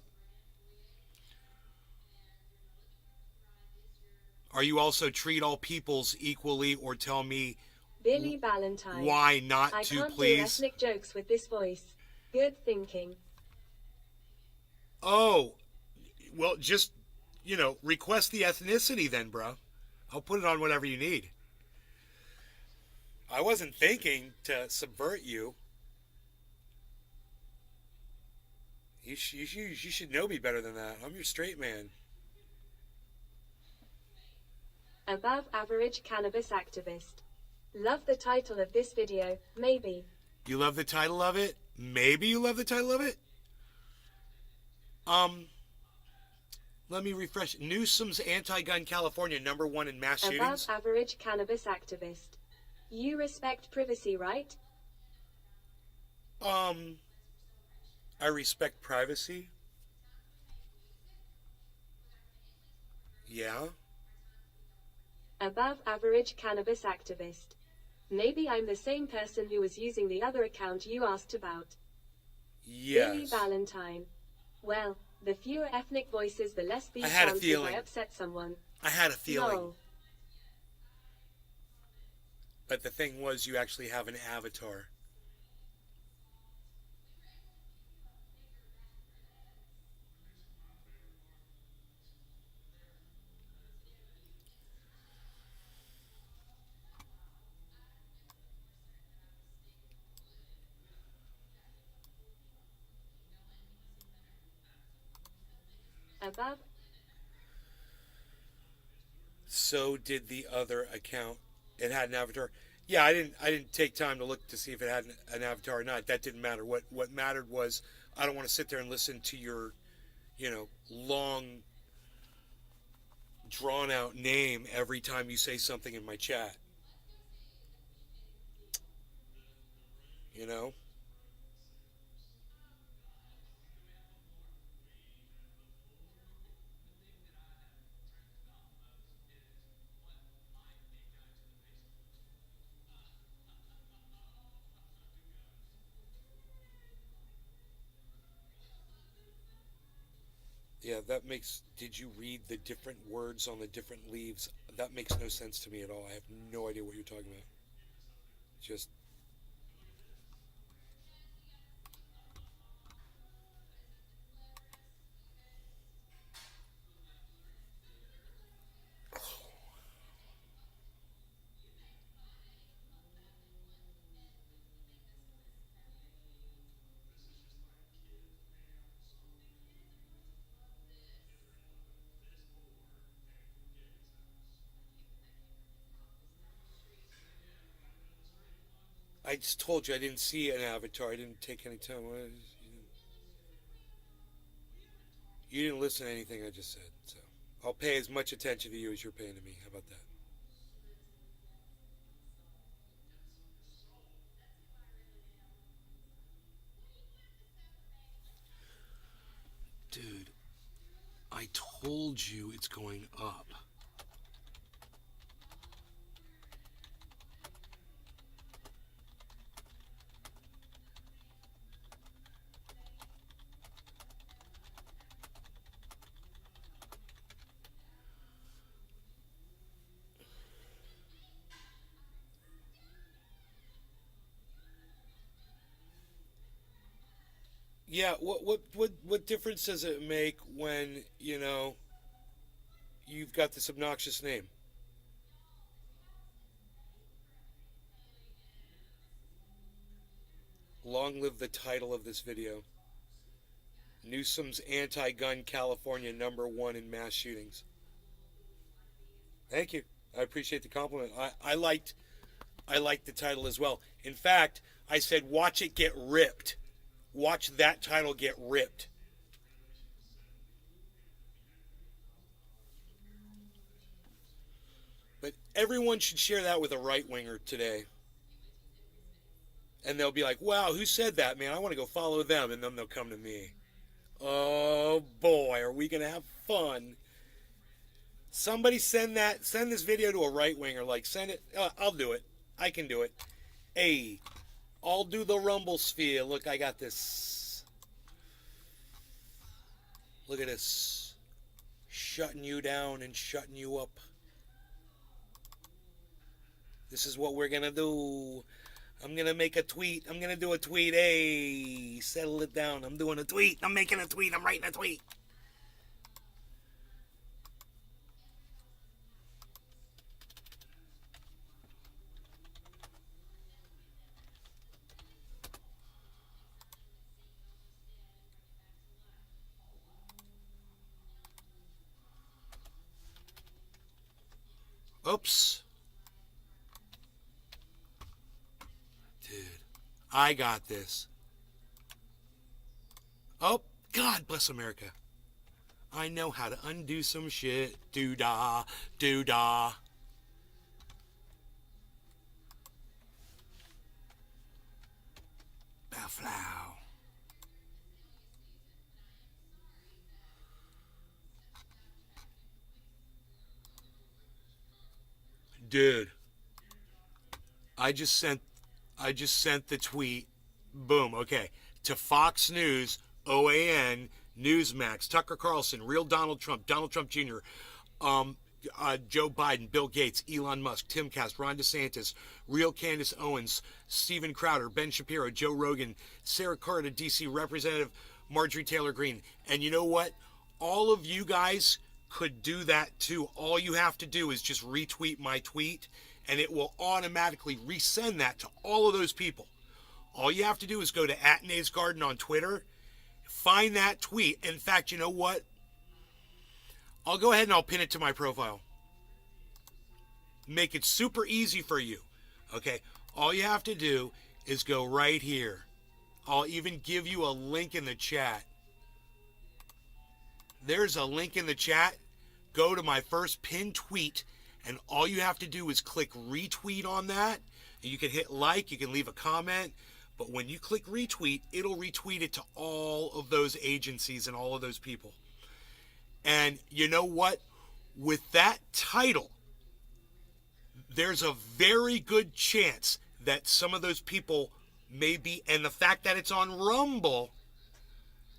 Are you also treat all peoples equally or tell me Billy Valentine. Why not I to, can't please? do ethnic jokes with this voice. Good thinking. Oh, well, just, request the ethnicity then, bro. I'll put it on whatever you need. I wasn't thinking to subvert you. You should know me better than that. I'm your straight man. Above average cannabis activist. Love the title of this video, maybe. You love the title of it? Maybe you love the title of it? Let me refresh. Newsom's anti-gun California, #1 in mass shootings. Above average cannabis activist. You respect privacy, right? I respect privacy. Yeah. Above average cannabis activist. Maybe I'm the same person who was using the other account you asked about. Yes. Billy Valentine. Well, the fewer ethnic voices, the less the I had a chances feeling. I upset someone. I had a feeling. No. But the thing was, you actually have an avatar. Above. So did the other account. It had an avatar. Yeah, I didn't take time to look to see if it had an avatar or not. That didn't matter. What mattered was I don't want to sit there and listen to your, long drawn out name every time you say something in my chat. You know? Yeah, that makes. Did you read the different words on the different leaves? That makes no sense to me at all. I have no idea what you're talking about. Just. I just told you I didn't see an avatar. I didn't take any time. You didn't listen to anything I just said, so I'll pay as much attention to you as you're paying to me. How about that? I told you it's going up. Yeah, what difference does it make when, you've got this obnoxious name? Long live the title of this video. Newsom's anti-gun California #1 in mass shootings. Thank you. I appreciate the compliment. I liked the title as well. In fact, I said watch it get ripped. Watch that title get ripped. But everyone should share that with a right-winger today. And they'll be like, wow, who said that, man? I want to go follow them. And then they'll come to me. Oh, boy, are we going to have fun. Somebody send this video to a right-winger. Like, send it. I'll do it. I can do it. Hey, I'll do the rumble sphere. Look, I got this. Look at this. Shutting you down and shutting you up. This is what we're going to do. I'm going to make a tweet. I'm going to do a tweet. Hey, settle it down. I'm doing a tweet. I'm making a tweet. I'm writing a tweet. Oops. Dude, I got this. Oh, God bless America. I know how to undo some shit. Doo-dah, doo-dah. Bowflow. Dude, I just sent the tweet. Boom. Okay. To Fox News, OAN, Newsmax, Tucker Carlson, Real Donald Trump Jr., Joe Biden, Bill Gates, Elon Musk, Tim Kass, Ron DeSantis, Real Candace Owens, Steven Crowder, Ben Shapiro, Joe Rogan, Sarah Carter, D.C. Representative Marjorie Taylor Greene. And you know what? All of you guys could do that too. All you have to do is just retweet my tweet, and it will automatically resend that to all of those people. All you have to do is go to @NaysGarden on Twitter, find that tweet. In fact, you know what? I'll go ahead and I'll pin it to my profile. Make it super easy for you. Okay? All you have to do is go right here. I'll even give you a link in the chat. There's a link in the chat. Go to my first pinned tweet, and all you have to do is click retweet on that. You can hit like, you can leave a comment, but when you click retweet, it'll retweet it to all of those agencies and all of those people. And you know what? With that title, there's a very good chance that some of those people may be, and the fact that it's on Rumble,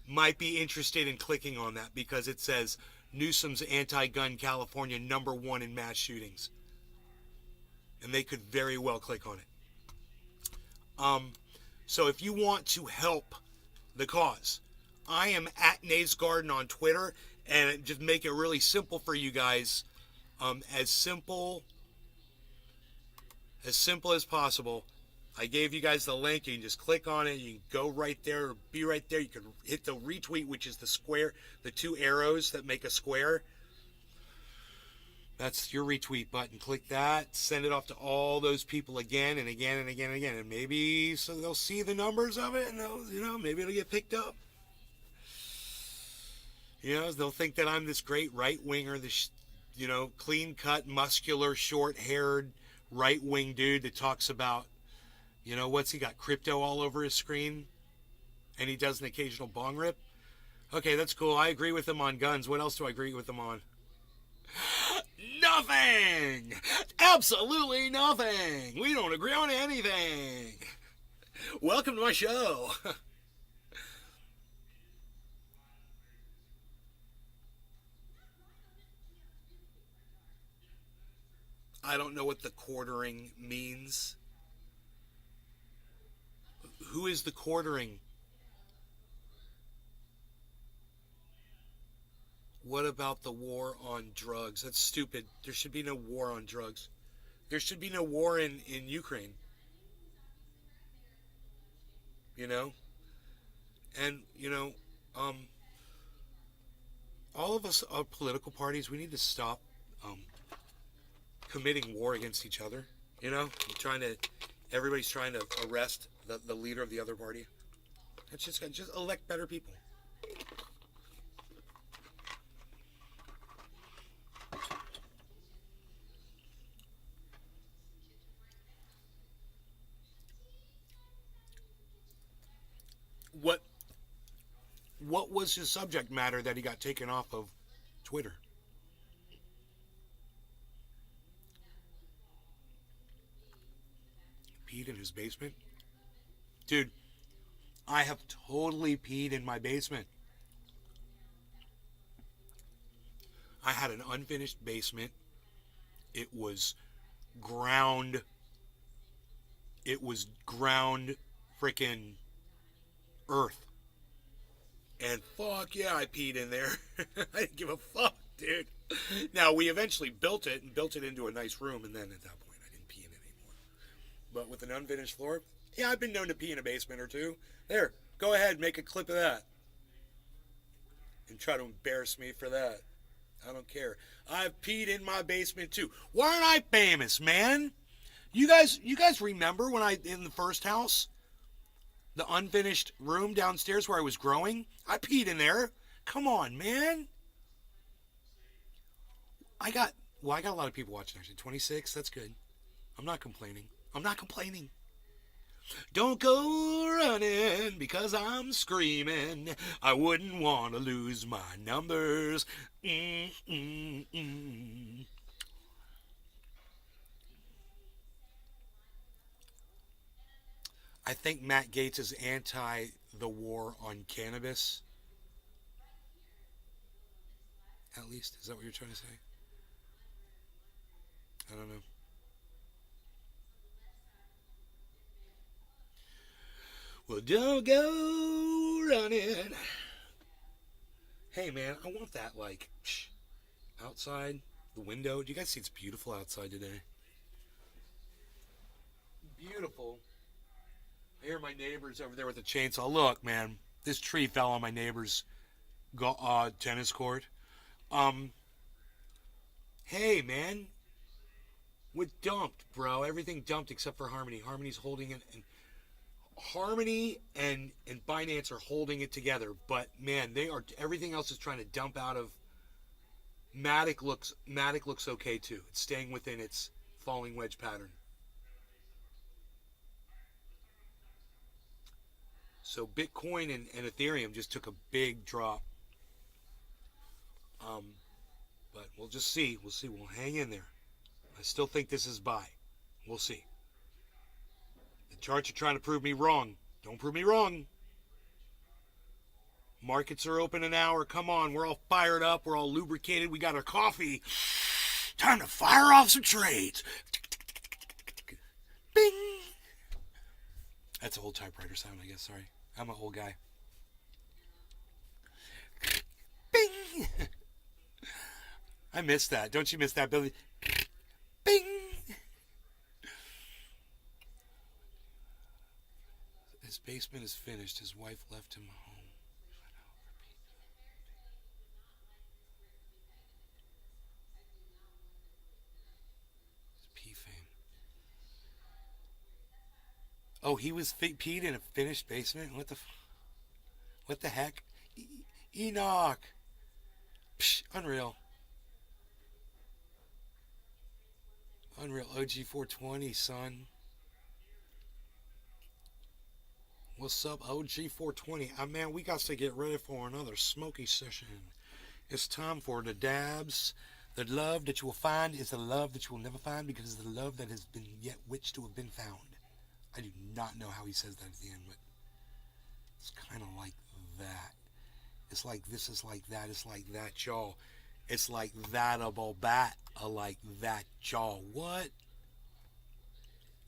might be interested in clicking on that because it says Newsom's anti-gun California #1 in mass shootings. And they could very well click on it. So if you want to help the cause, I am @NaysGarden on Twitter, and just make it really simple for you guys. As simple as possible. I gave you guys the link. You can just click on it. You can go right there, be right there. You can hit the retweet, which is the square, the 2 arrows that make a square. That's your retweet button. Click that. Send it off to all those people again and again and again and again. And maybe so they'll see the numbers of it, and they'll, maybe it'll get picked up. They'll think that I'm this great right-winger, this, clean-cut, muscular, short-haired right-wing dude that talks about, what's he got, crypto all over his screen, and he does an occasional bong rip. Okay, that's cool. I agree with him on guns. What else do I agree with him on? Nothing! Absolutely nothing! We don't agree on anything! Welcome to my show! I don't know what the quartering means. Who is the quartering? What about the war on drugs? That's stupid. There should be no war on drugs. There should be no war in Ukraine. You know? And, um, all of us political parties, we need to stop um, committing war against each other. Everybody's trying to arrest the leader of the other party. It's just elect better people. What what was his subject matter that he got taken off of Twitter? Peed in his basement? Dude, I have totally peed in my basement. I had an unfinished basement. It was ground. It was ground freaking earth. And fuck yeah, I peed in there. I didn't give a fuck, dude. Now, we eventually built it and built it into a nice room, and then at that point, I didn't pee in it anymore. But with an unfinished floor, yeah, I've been known to pee in a basement or two. There, go ahead, make a clip of that. And try to embarrass me for that. I don't care. I've peed in my basement too. Why aren't I famous, man? You guys remember when in the first house, the unfinished room downstairs where I was growing? I peed in there. Come on, man. I got a lot of people watching actually. 26, that's good. I'm not complaining. Don't go running because I'm screaming. I wouldn't want to lose my numbers. I think Matt Gaetz is anti the war on cannabis. At least, is that what you're trying to say? I don't know. Well, don't go running. Hey, man, I want that, outside the window. Do you guys see it's beautiful outside today? Beautiful. I hear my neighbors over there with a chainsaw. Look, man, this tree fell on my neighbor's tennis court. Hey, man, what dumped, bro? Everything dumped except for Harmony. Harmony's holding it, and Harmony and Binance are holding it together. But man, everything else is trying to dump out of. Matic looks okay too. It's staying within its falling wedge pattern. So Bitcoin and Ethereum just took a big drop. But we'll just see. We'll see. We'll hang in there. I still think this is buy. We'll see. The charts are trying to prove me wrong. Don't prove me wrong. Markets are open an hour. Come on. We're all fired up. We're all lubricated. We got our coffee. Time to fire off some trades. Bing. That's an old typewriter sound, I guess. Sorry. I'm an old guy. Bing. I miss that. Don't you miss that, Billy? Bing. His basement is finished. His wife left him home. His pee fame. Oh, he was peed in a finished basement? What the heck? Enoch. Psh, unreal. Unreal. OG 420, son. What What's up, OG420? Man, we got to get ready for another smoky session. It's time for the dabs. The love that you will find is the love that you will never find, because it's the love that has been yet which to have been found. I do not know how he says that at the end, but it's kind of like that. It's like this is like that. It's like that, y'all. It's like thatable bat. Like that, y'all. What?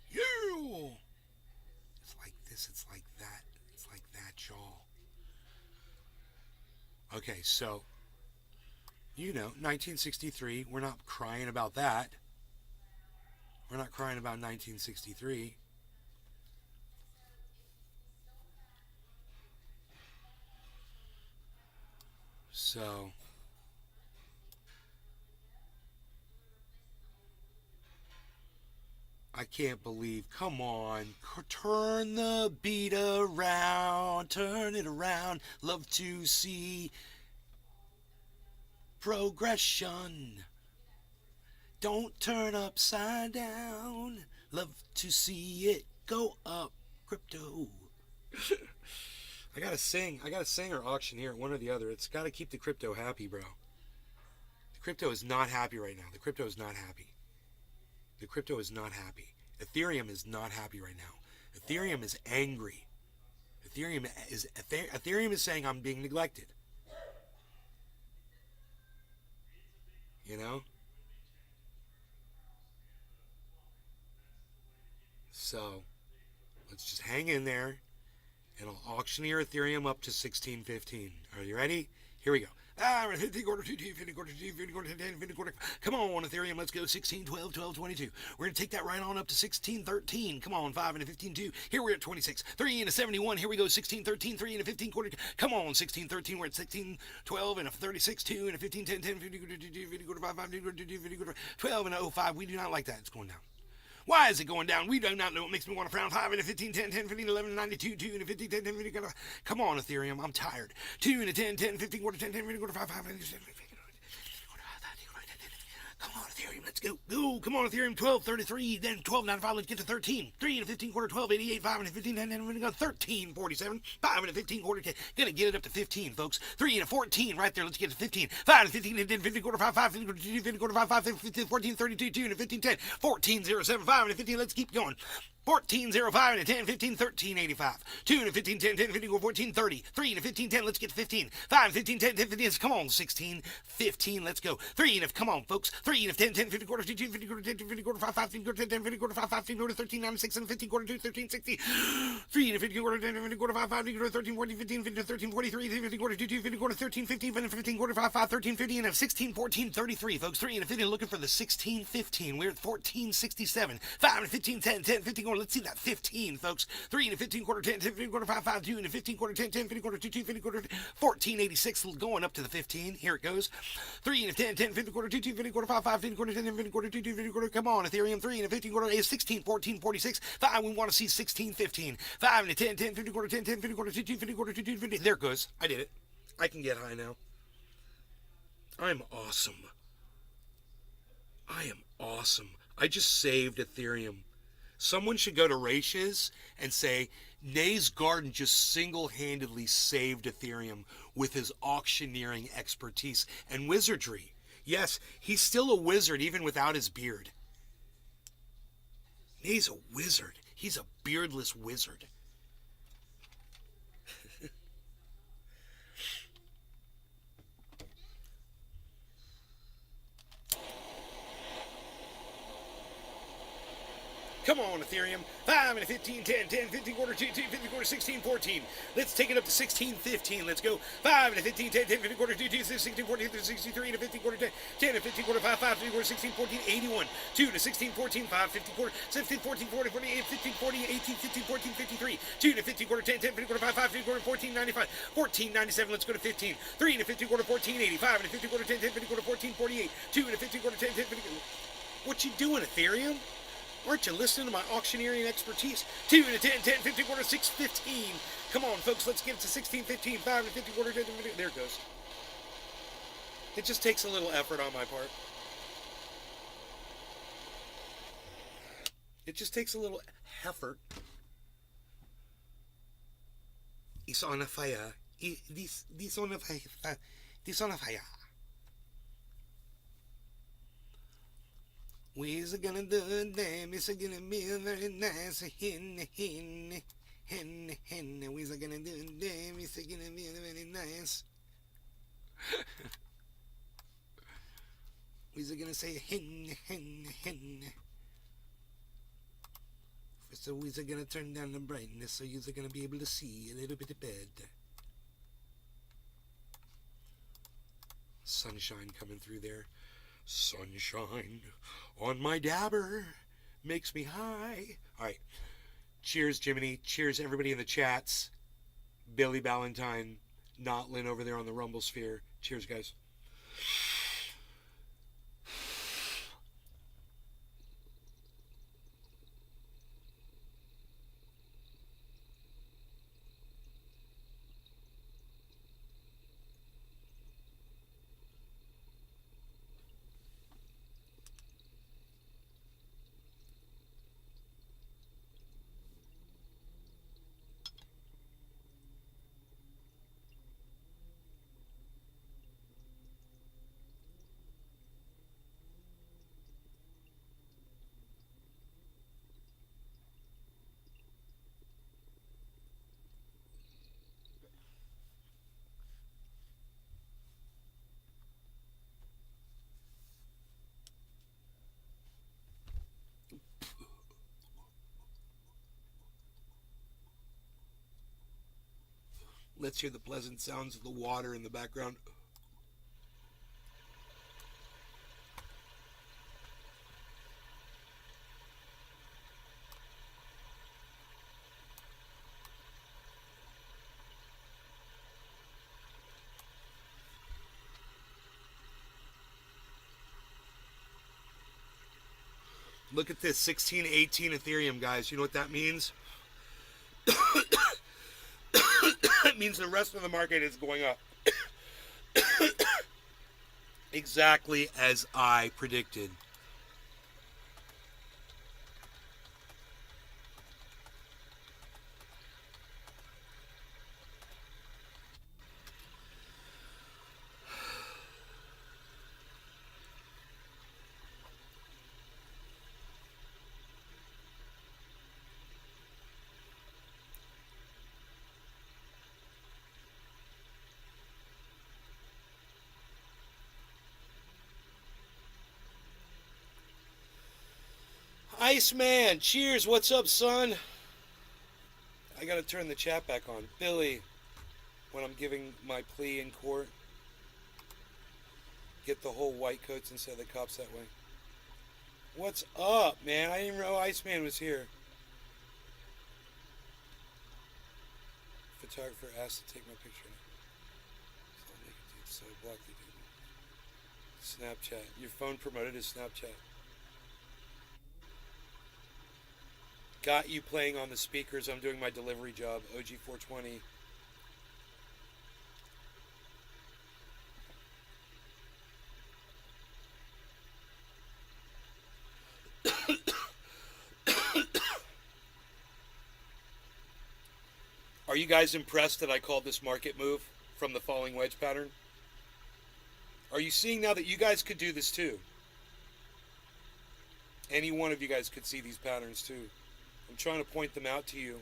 Yeah. It's like this. It's like that. It's like that, y'all. Okay, so, you know, 1963. We're not crying about that. We're not crying about 1963. So, I can't believe, come on, turn the beat around, turn it around, love to see progression, don't turn upside down, love to see it go up, crypto. I gotta sing or auctioneer, one or the other. It's gotta keep the crypto happy, bro. The crypto is not happy right now. The crypto is not happy. The crypto is not happy. Ethereum is not happy right now. Ethereum is angry. Ethereum is saying I'm being neglected. You know? So, let's just hang in there, and I'll auctioneer Ethereum up to 1615. Are you ready? Here we go. Come on, Ethereum, let's go. 16, 12, 12, 22. We're going to take that right on up to 16, 13. Come on, 5 and a 15, 2. Here we're at 26. 3 and a 71. Here we go. 16, 13, 3 and a 15, quarter. Come on, 16, 13. We're at 16, 12 and a 36, 2 and a 15, 10, 10, 50, 5, 5, 12 and a 05. We do not like that. It's going down. Why is it going down? We do not know. It makes me want to frown. 5 and a 15, 10, 10, 15, 11, 92, 2 and a 15, 10, 10, 15. Come on, Ethereum. I'm tired. 2 and a 10, 10, 15, quarter, 10, 10, 15, quarter, 5, 5, 5, 6, 7, 8, 9, 10. Come on, Ethereum. Let's go. Go. Come on, Ethereum. 12, 33. Then 12, 95. Let's get to 13. 3 and a 15, quarter, 12, 88, 5 and a 15, 10, 10. We're going to go 13, 47. 5 and a 15, quarter, 10. Going to get it up to 15, folks. 3 and a 14. Right there. Let's get to 15. 5 and a 15, 10, 15, quarter, 5, 5, 15, quarter, 2, 15, quarter, 5, 5, 15, 14, 32, 2 and a 15, 10. 14, 0, 7, 5 and a 15. Let's keep going. 14, 0, 5 and a 10, 15, 13, 85. 2 and a 15, 10, 10, 15, 14, 30. 3 and a 15, 10, let's get to 15. 5 and 15, 10, 10, 15, come on, 16, 15, let's go. 3 and a, come on, folks. 3 and a 10, 10, 15, quarter, 2, 2, 50, quarter, 10, 50, quarter, 5, 5, 15, quarter, 10, 10, 50, quarter, 5, 5, 15, quarter, 13, 9, 6, and 15, quarter, 2, 13, 60. 3 and a 50, quarter, 10, 50, quarter, 5, 5, 15, quarter, 13, 14, 15, 15, 13, 43, 50, quarter, 2, 2, 50, quarter, 13, 15, 15, quarter, 5, 5, 13, 50, and a 16, 14, 33, folks. 3 and a 50, looking for the 16, 15. We're at 14, 67. 5 and a 15, 10, 10, 15, quarter, let's see that 15. Folks, 3 and a 15, quarter, 10, 10, 15, quarter, 5, 5, 2 and a 15, quarter, 10, 10, 15, quarter, 2, 2, 50, quarter, 14, 86, going up to the 15. Here it goes. 3 and a 10, 10, 15, quarter, 2, 2, 50, quarter, 5, 5, 15, quarter, 10, 10, 15, quarter, 2, 2, 50, quarter, come on, Ethereum, 3 and a 15, quarter, 16, 14, 46. 5, we want to see 16, 15. 5 and a 10, 10, 50, quarter, 10, 10, 50, quarter, 2, 2, 50, quarter, 2, 2, 50. There it goes. I did it. I can get high now. I'm awesome. I am awesome. I just saved Ethereum. Someone should go to Rach's and say, Nay's Garden just single-handedly saved Ethereum with his auctioneering expertise and wizardry. Yes, he's still a wizard even without his beard. Nay's a wizard. He's a beardless wizard. Come on, Ethereum. 5 and a 15, 10, 10, 15, quarter, 2, 2, 50, quarter, 16, 14. Let's take it up to 16, 15. Let's go. 5 and a 15, 10, 10, 50, quarter, 2, 2, 16, 14, 63 and a 15, quarter, 10, 10 and 15, quarter, 5, 5, 50, quarter, 16, 14, 81. 2 to 16, 14, 5, 50, quarter, 17, 14, 40, 48, 15, 40, 18, 15, 14, 53. 2 to 15, quarter, 10, 10, 50, quarter, 5, 5, 50, quarter, 14, 95. 14, 97. Let's go to 15. 3 and a 50, quarter, 14, 80. 5 and a 50, quarter, 10, 10, 50, quarter, 14, 48. 2 and a 50, quarter, 10, 10, 50. What you doing, Ethereum? Weren't you listening to my auctioneering expertise? 2 and a 10, 10, 50, quarter, 6, 15. Come on, folks, let's get it to 16, 15, 5 and 50, quarter, 10, 50. There it goes. It just takes a little effort on my part. It just takes a little effort. This on a fire. This on a fire. This on a fire. We's gonna do them. It's gonna be very nice. Hen. We's gonna do them. It's gonna be very nice. We's gonna say hen. So we're gonna turn down the brightness so you're gonna be able to see a little bit of bed. Sunshine coming through there. Sunshine on my dabber makes me high. Alright. Cheers, Jiminy. Cheers, everybody in the chats. Billy Ballantyne, Notlin over there on the Rumble Sphere. Cheers, guys. Let's hear the pleasant sounds of the water in the background. Look at this, 1618 Ethereum, guys. You know what that means? It means the rest of the market is going up. Exactly as I predicted. Iceman, cheers. What's up, son? I gotta turn the chat back on. Billy, when I'm giving my plea in court, get the whole white coats instead of the cops that way. What's up, man? I didn't know Iceman was here. Photographer asked to take my picture. So I blocked the dude. Snapchat. Your phone promoted as Snapchat. Got you playing on the speakers. I'm doing my delivery job. OG420. Are you guys impressed that I called this market move from the falling wedge pattern? Are you seeing now that you guys could do this too? Any one of you guys could see these patterns too. I'm trying to point them out to you.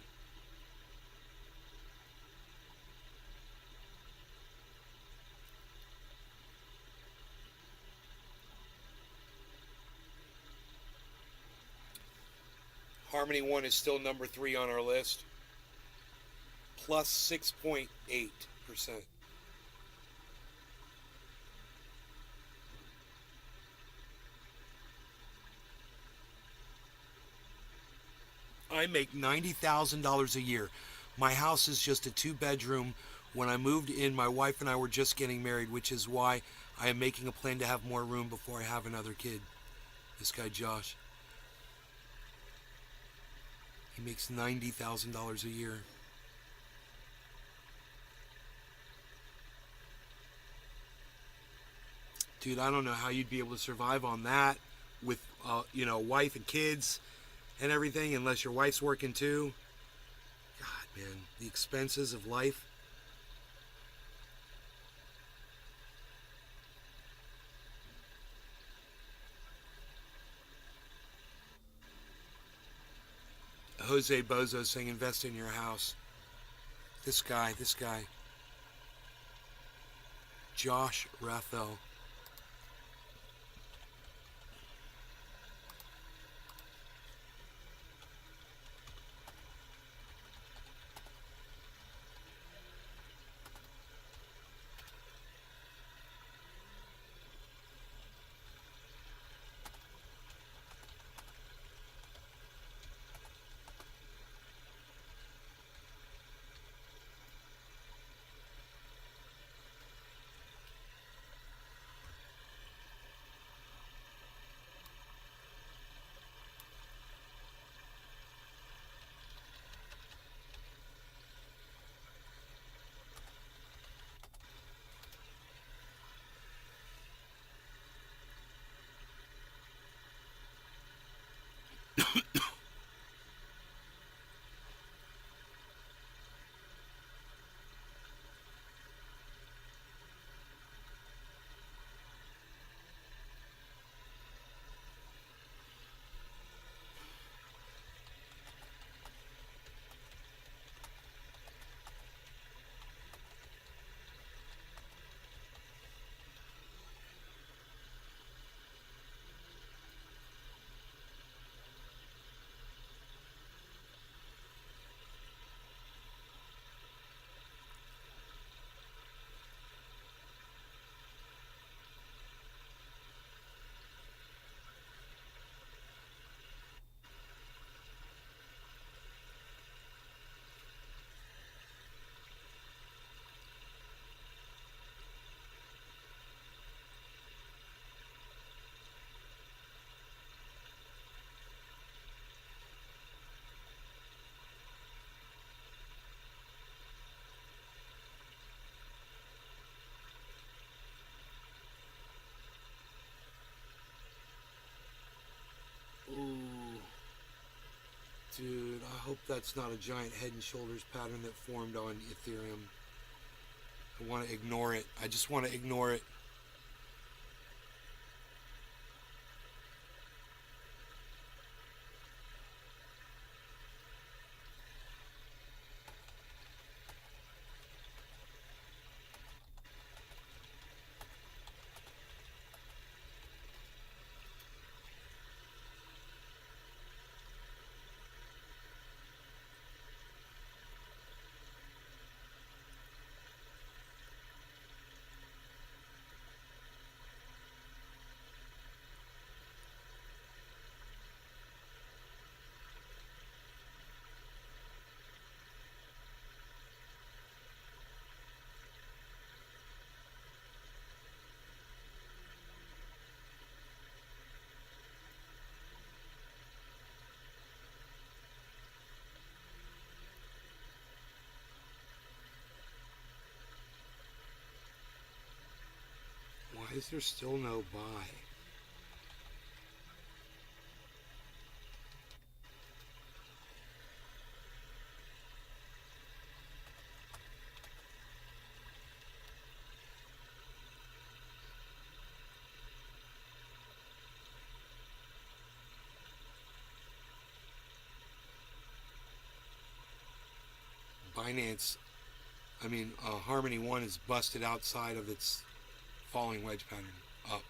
Harmony 1 is still number 3 on our list. Plus 6.8%. I make $90,000 a year. My house is just a 2-bedroom. When I moved in, my wife and I were just getting married, which is why I am making a plan to have more room before I have another kid. This guy, Josh. He makes $90,000 a year. Dude, I don't know how you'd be able to survive on that with, wife and kids and everything, unless your wife's working too. God Man, the expenses of life. Jose Bozo saying invest in your house. This guy. Josh Raphael. Ooh. Dude, I hope that's not a giant head and shoulders pattern that formed on Ethereum. I want to ignore it. I just want to ignore it. Why is there still no buy? Binance, Harmony 1 is busted outside of its falling wedge pattern up.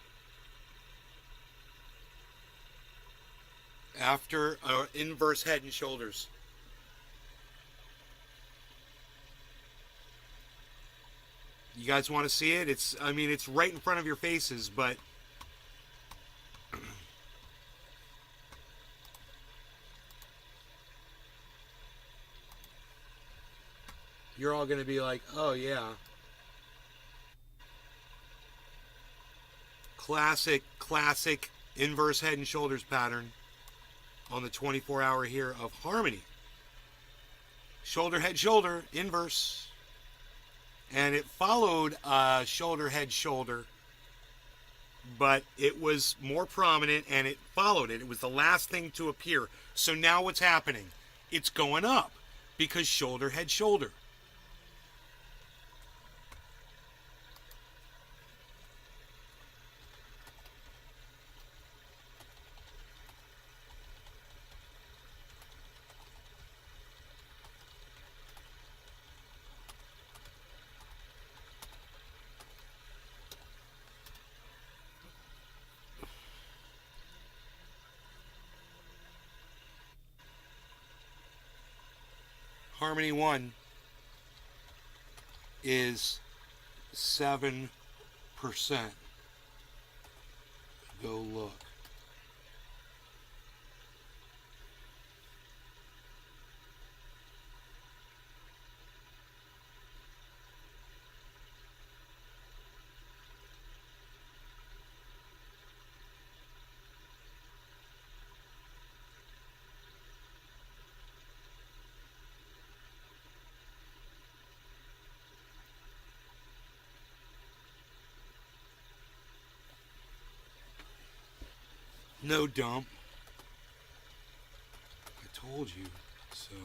After inverse head and shoulders. You guys want to see it? It's right in front of your faces, but you're all going to be like, oh yeah. Classic inverse head and shoulders pattern on the 24-hour here of Harmony. Shoulder, head, shoulder, inverse. And it followed shoulder, head, shoulder. But it was more prominent and it followed it. It was the last thing to appear. So now what's happening? It's going up. because shoulder, head, shoulder. Harmony 1 is 7%. Go look. No dump. I told you so.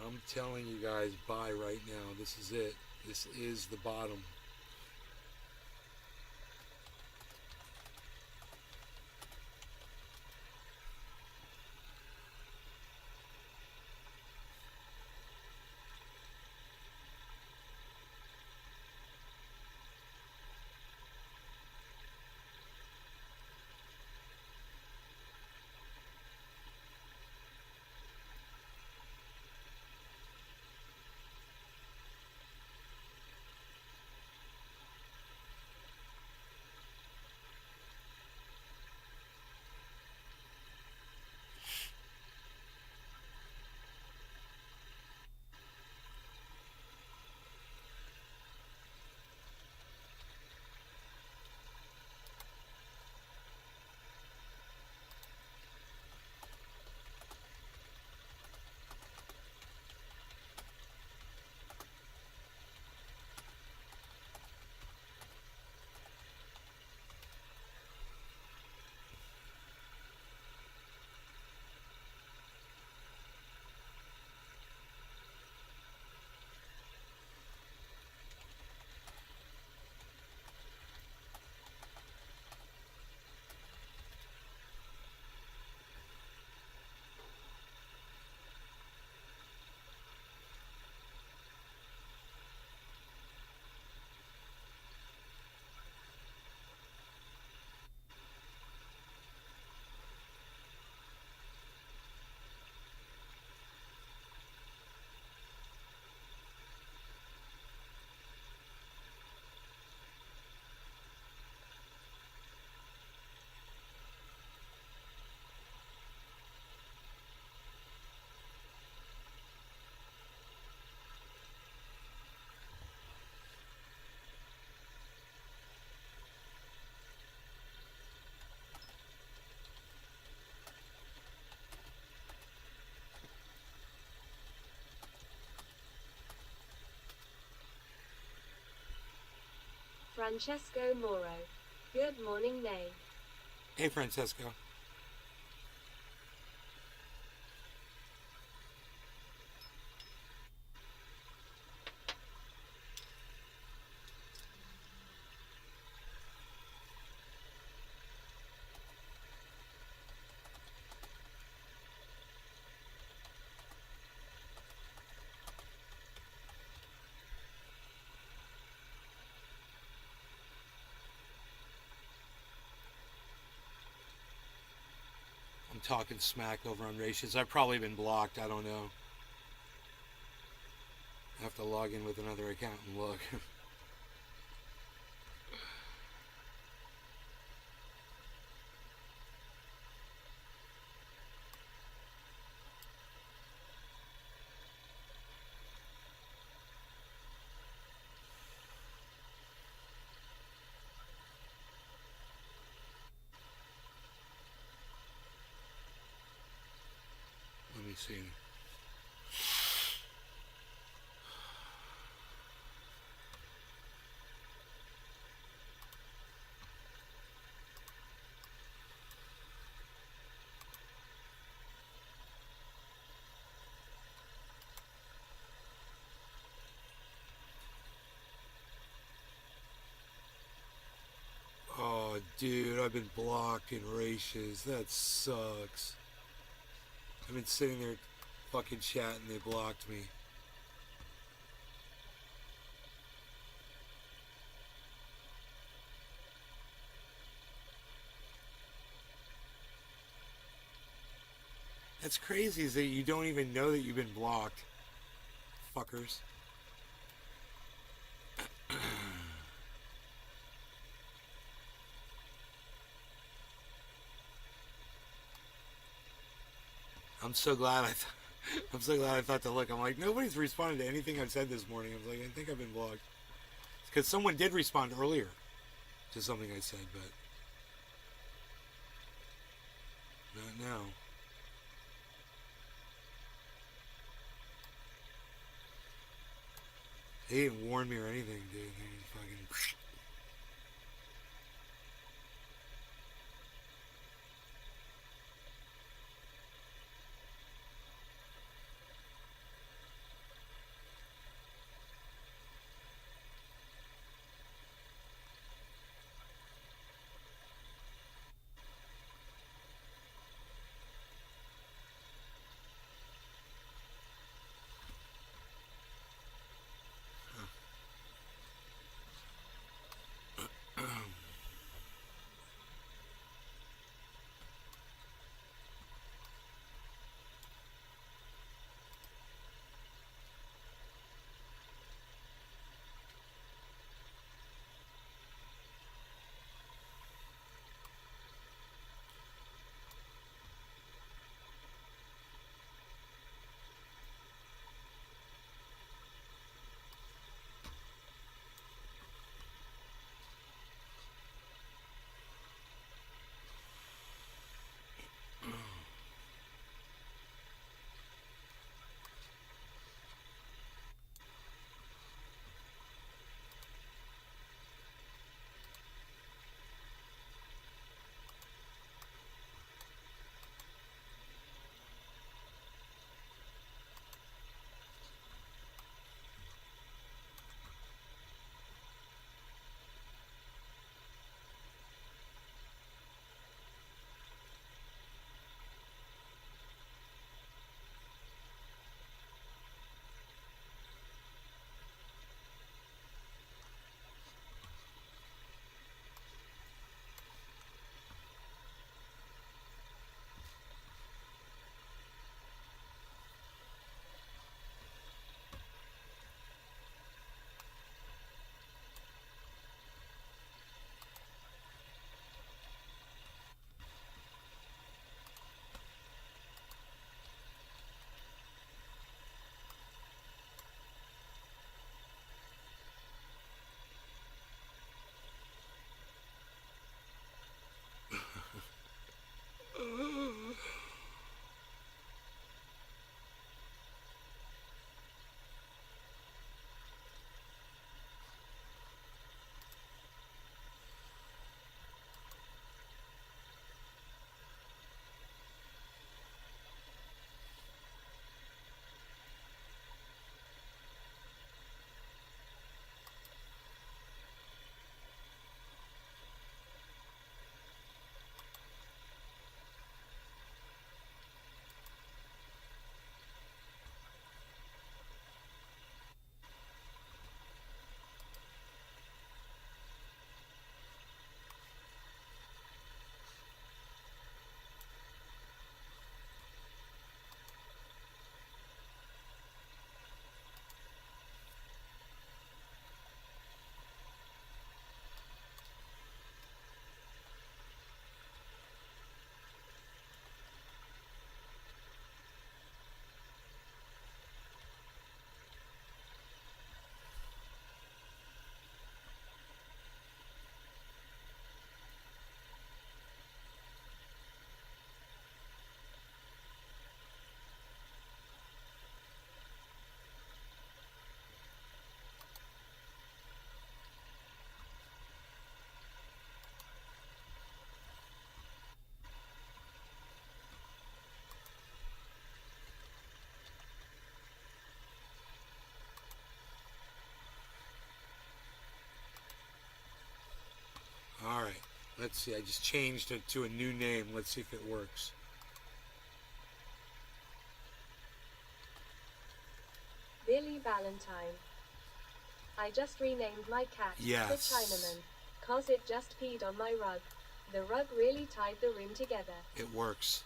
I'm telling you guys, buy right now. This is it. This is the bottom. Francesco Moro. Good morning, Nay. Hey, Francesco. talking smack over on Racious. I've probably been blocked. I don't know. I have to log in with another account and look. Let me see. Oh, dude, I've been blocked in Racious. That sucks. I've been sitting there fucking chatting. They blocked me. That's crazy is that you don't even know that you've been blocked. Fuckers. I'm so glad I'm so glad I thought to look. I'm like, nobody's responded to anything I've said this morning. I was like, I think I've been blocked. Because someone did respond earlier to something I said, but not now. They didn't warn me or anything, dude. They fucking... Let's see, I just changed it to a new name. Let's see if it works. Billy Valentine. I just renamed my cat the Yes. Chinaman, 'cause it just peed on my rug. The rug really tied the room together. It works.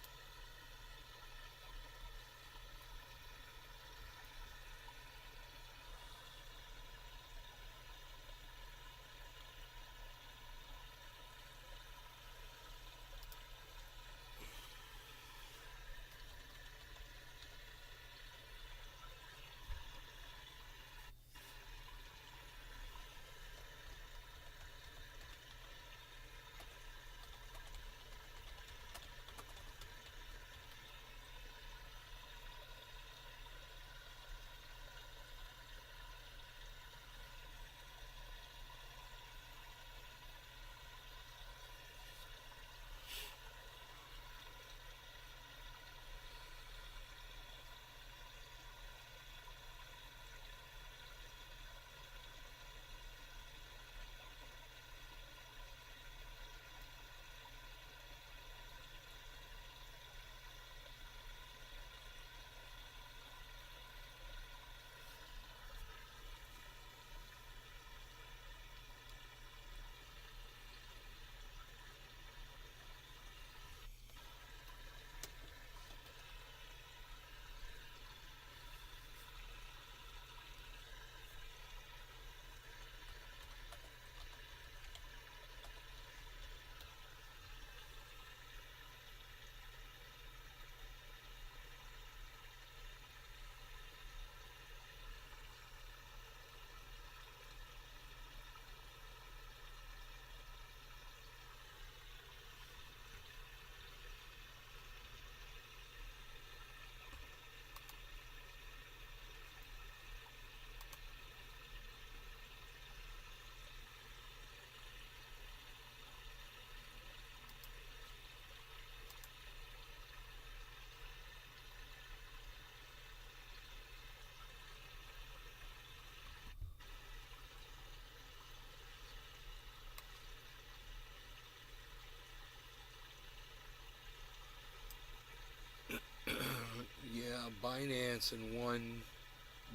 Yeah, Binance and one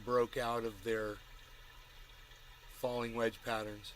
broke out of their falling wedge patterns.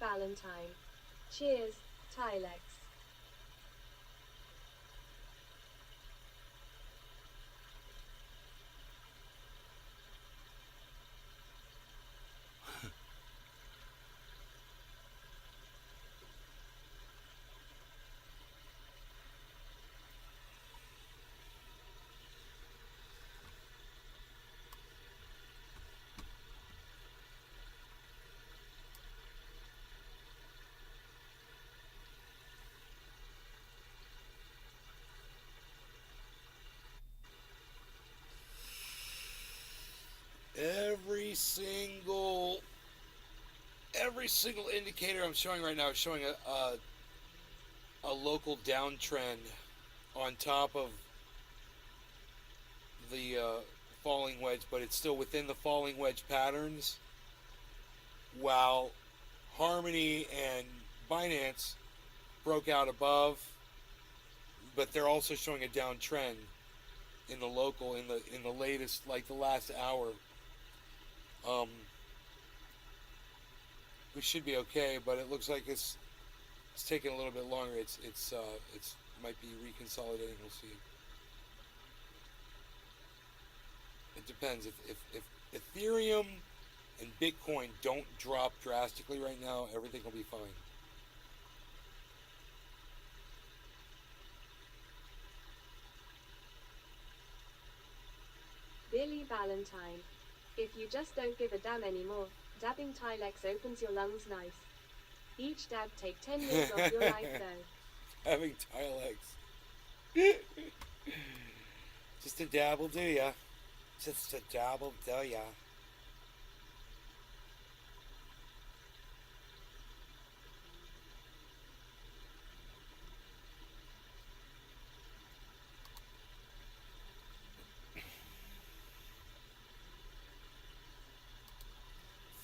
Valentine. Cheers, Tylex. Every single indicator I'm showing right now is showing a local downtrend on top of the falling wedge, but it's still within the falling wedge patterns, while Harmony and Binance broke out above, but they're also showing a downtrend in the local in the latest, like the last hour. We should be okay, but it looks like it's taking a little bit longer. It's might be reconsolidating. We'll see. It depends. If Ethereum and Bitcoin don't drop drastically right now, everything will be fine. Billy Valentine. If you just don't give a damn anymore, dabbing Tylex opens your lungs nice. Each dab take 10 years off your life though. Having Tylex. Just a dab will do ya. Just a dab will do ya.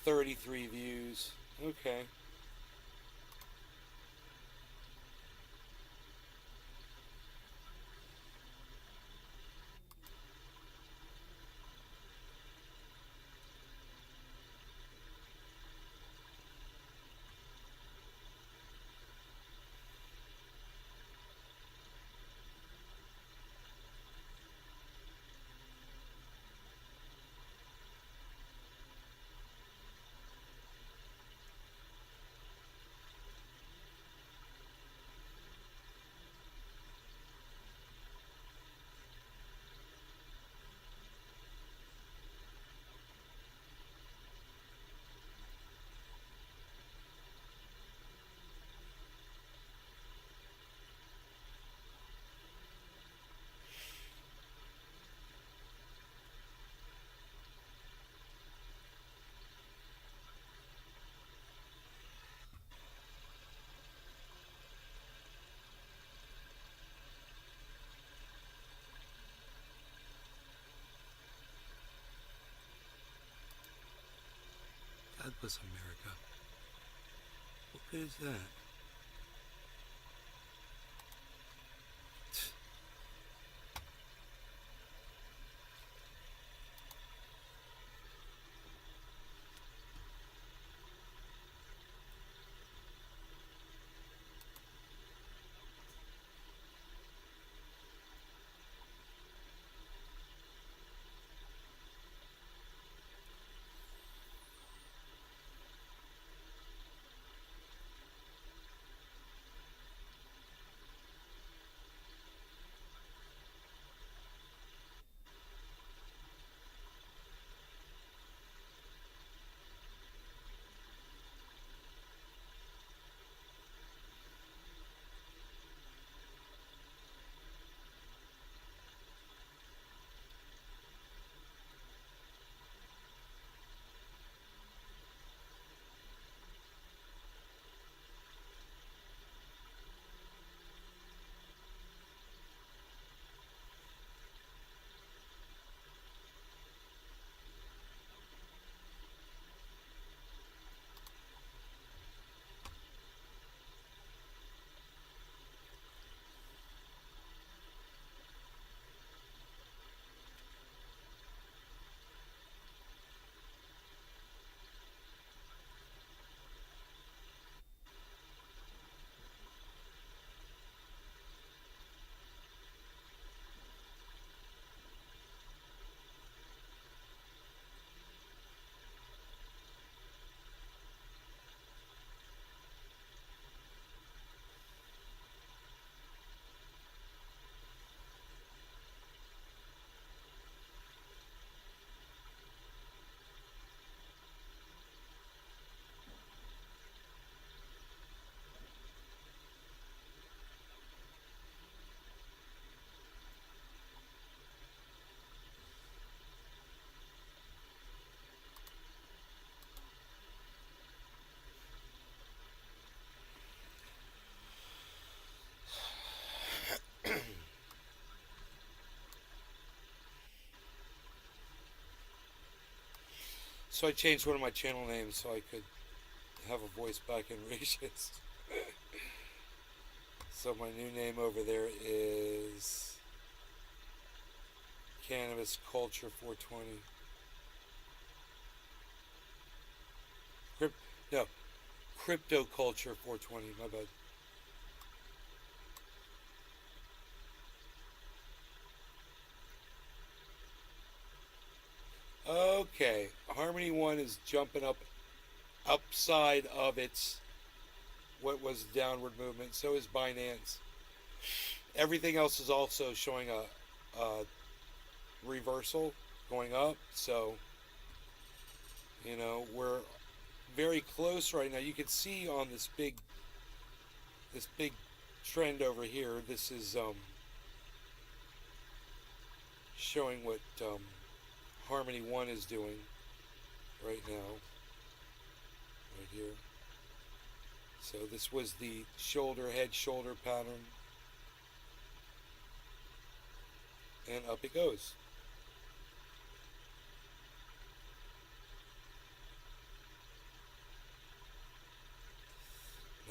$33 views. Okay. God bless America. What good is that? So I changed one of my channel names so I could have a voice back in racist. So my new name over there is Cannabis Culture 420. No, Crypto Culture 420. My bad. Okay, Harmony One is jumping up upside of its what was downward movement. So is Binance. Everything else is also showing a reversal going up. So we're very close right now. You can see on this big trend over here. This is showing what Harmony One is doing right now, right here. So this was the head shoulder pattern, and up it goes.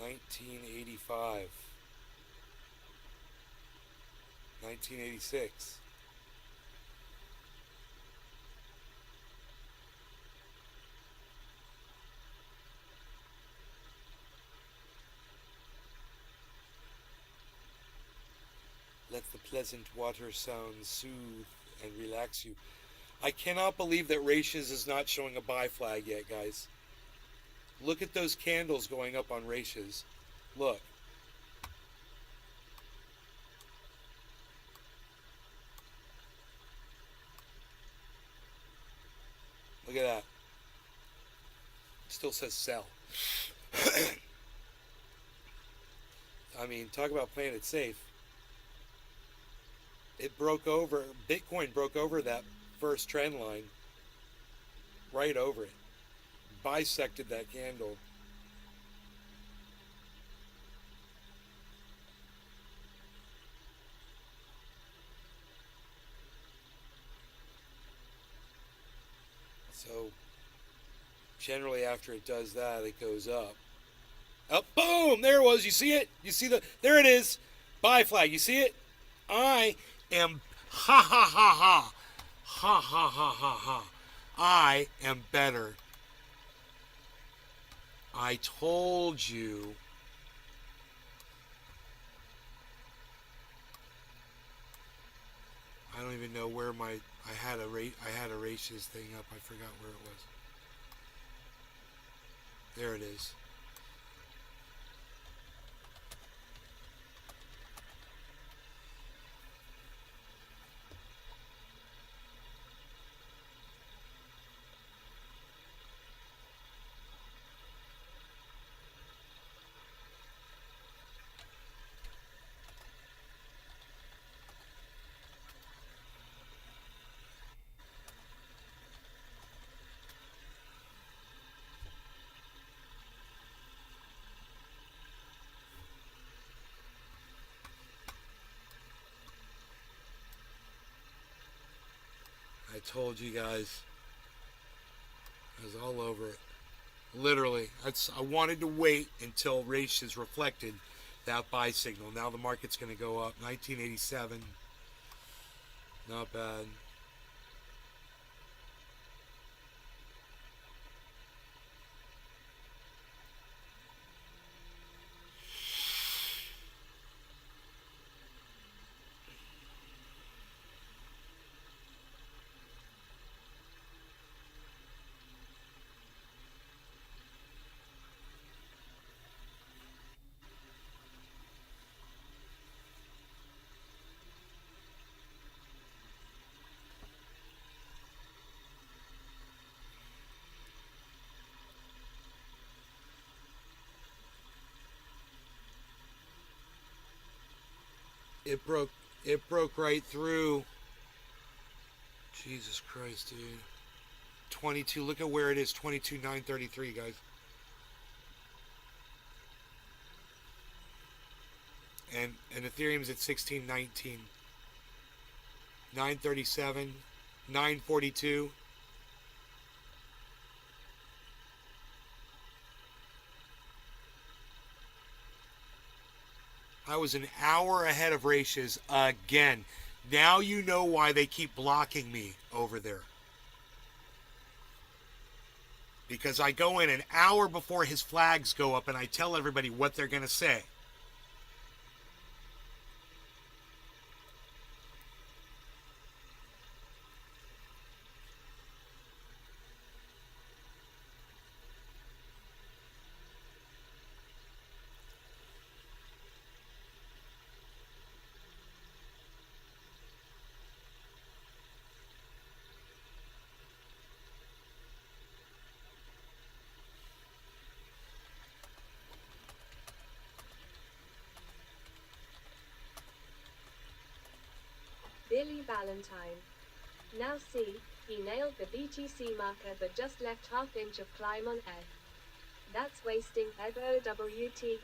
$19.85, $19.86. Let the pleasant water sound soothe and relax you. I cannot believe that Ratios is not showing a buy flag yet, guys. Look at those candles going up on Ratios. Look. Look at that. It still says sell. I mean, talk about playing it safe. It broke over, Bitcoin broke over that first trend line, right over it, bisected that candle. So generally after it does that, it goes up. Up, boom, there it was. You see it? You see there it is. Buy flag, you see it? I am, ha ha ha ha, ha ha ha ha ha. I am better. I told you. I don't even know where I had a Ratios thing up. I forgot where it was. There it is. I told you guys. I was all over it. Literally. I wanted to wait until Ratios reflected that buy signal. Now the market's going to go up. 1987. Not bad. It broke right through. Jesus Christ, dude. 22, look at where it is. 22,933, guys. And Ethereum's at 1619. 937, 942. I was an hour ahead of Ratius again. Now you know why they keep blocking me over there. Because I go in an hour before his flags go up and I tell everybody what they're going to say. Billy Valentine. Now see, he nailed the BTC marker but just left half inch of climb on F. That's wasting H00TlNG.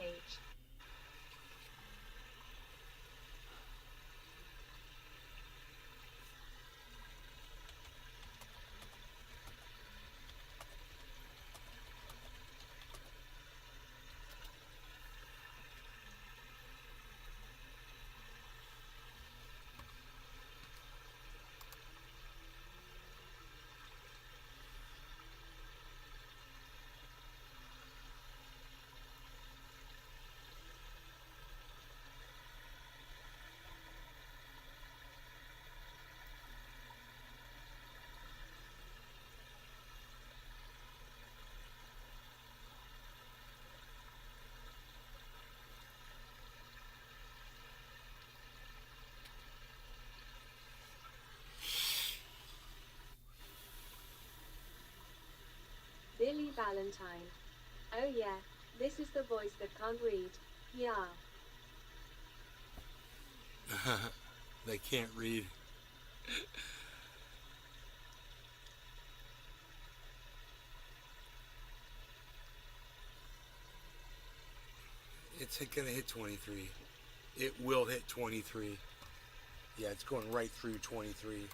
Billy Valentine. Oh yeah, this is the voice that can't read. Yeah. They can't read. It's going to hit 23. It will hit 23. Yeah, it's going right through 23.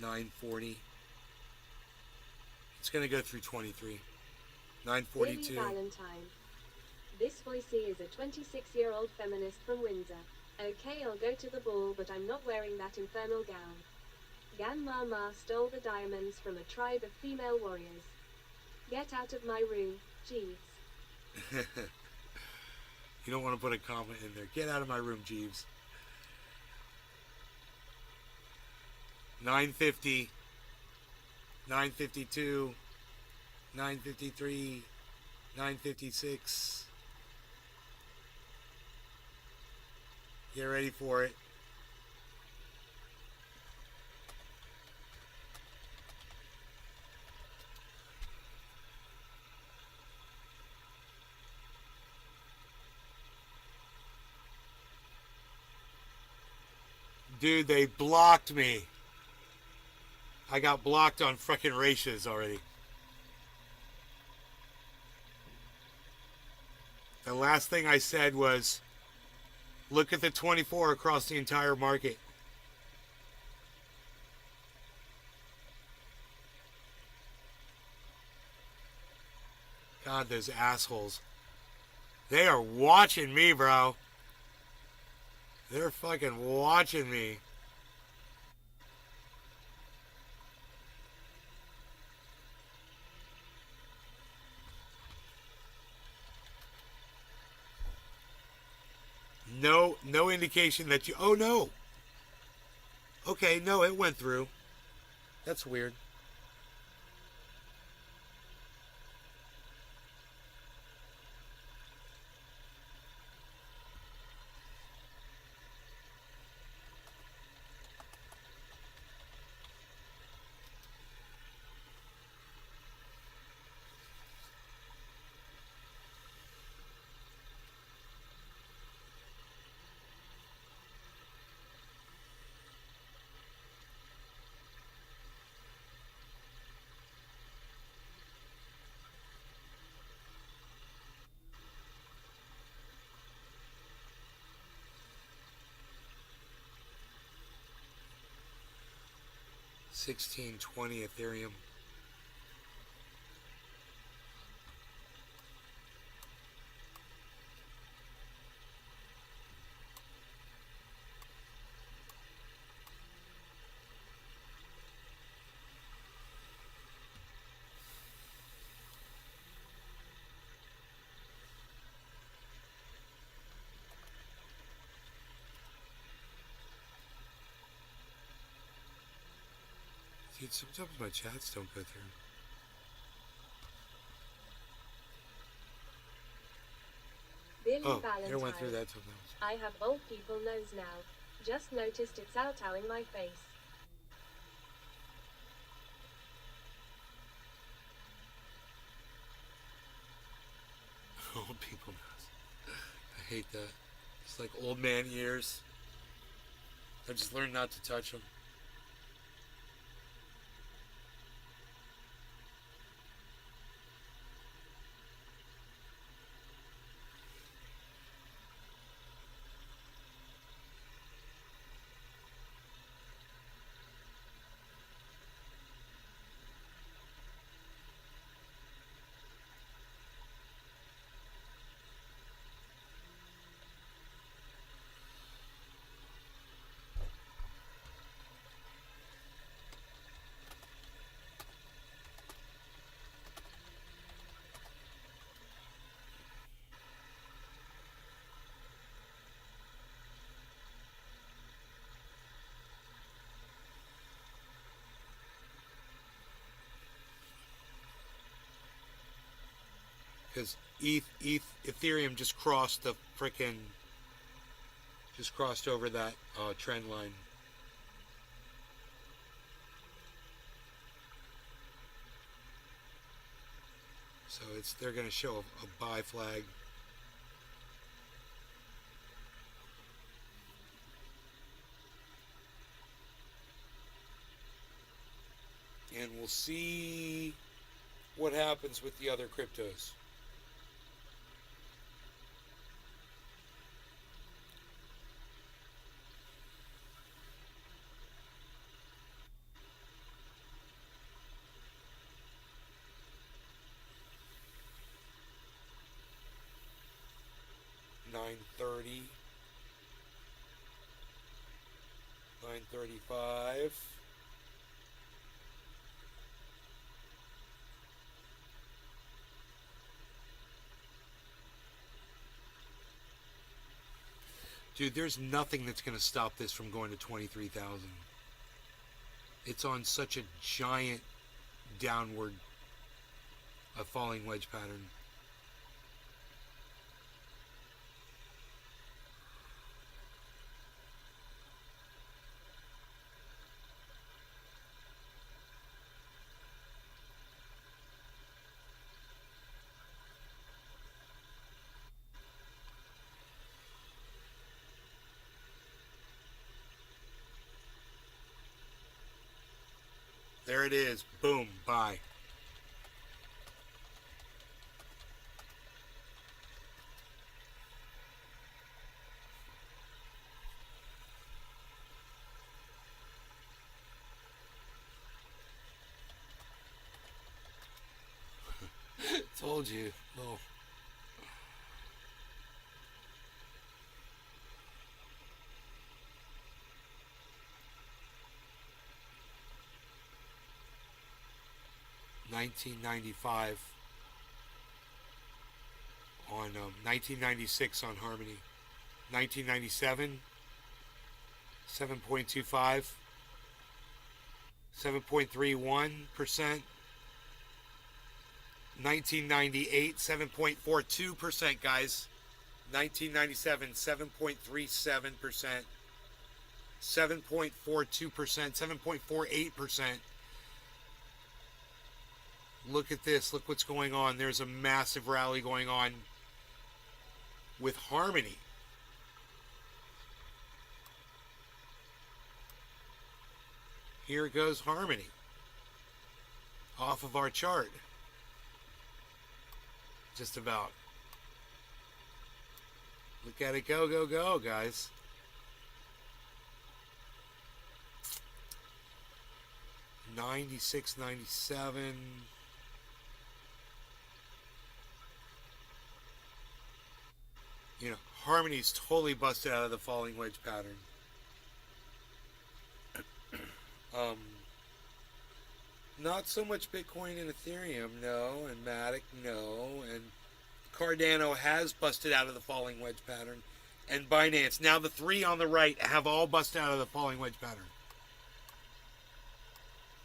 $9.40. It's going to go through 23. $9.42. Billy Valentine. This voicey is a 26-year-old feminist from Windsor. Okay, I'll go to the ball, but I'm not wearing that infernal gown. Gan Mama stole the diamonds from a tribe of female warriors. Get out of my room, Jeeves. You don't want to put a comment in there. Get out of my room, Jeeves. 950, 952, 953, 956. Get ready for it. Dude, they blocked me. I got blocked on frickin' races already. The last thing I said was, look at the 24 across the entire market. God, those assholes. They are watching me, bro. They're fucking watching me. No indication that you... Oh, no. Okay, no, it went through. That's weird. $16.20 Ethereum. Dude, sometimes my chats don't go through. Billy It went through Valentine. that sometimes. I have old people nose now. Just noticed it's out-owing my face. Old people knows. I hate that. It's like old man ears. I just learned not to touch them. Because Ethereum just crossed the frickin', just crossed over that trend line. So they're gonna show a buy flag. And we'll see what happens with the other cryptos. $9.30, $9.35. Dude, there's nothing that's going to stop this from going to 23,000. It's on such a giant downward, a falling wedge pattern. There it is. Boom. Bye. told you. Little. $19.95 on 1996 on Harmony. 1997 7.25, 7.31%. 1998 7.42%, guys. 1997 7.37%, 7.42%, 7.48%. Look at this. Look what's going on. There's a massive rally going on with Harmony. Here goes Harmony off of our chart. Just about. Look at it go, go, go, guys. $96, $97. You know, Harmony's totally busted out of the falling wedge pattern. Not so much Bitcoin and Ethereum, no, and Matic, no, and Cardano has busted out of the falling wedge pattern, and Binance. Now the three on the right have all busted out of the falling wedge pattern,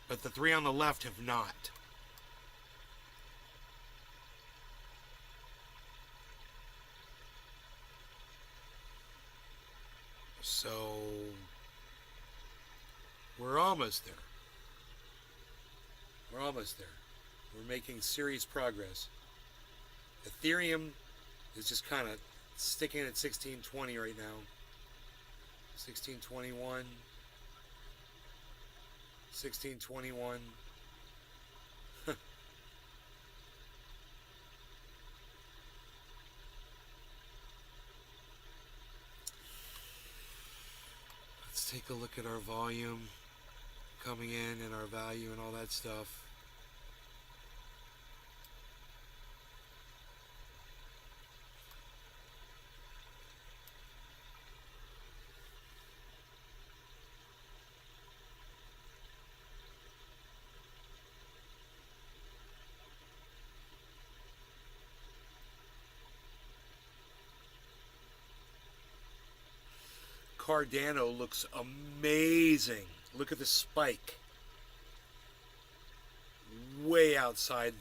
but the three on the left have not. So we're almost there. We're almost there. We're making serious progress. Ethereum is just kind of sticking at 1620 right now. 1621. 1621. Let's take a look at our volume coming in and our value and all that stuff. Cardano looks amazing. Look at the spike. Way outside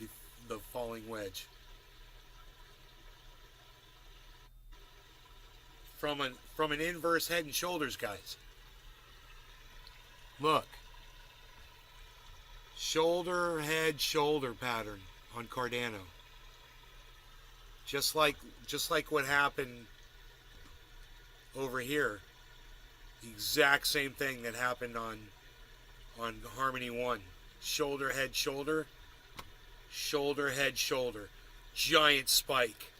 the falling wedge. From an inverse head and shoulders, guys. Look. Shoulder, head, shoulder pattern on Cardano. Just like what happened over here. The exact same thing that happened on Harmony 1. Shoulder, head, shoulder. Shoulder, head, shoulder. Giant spike.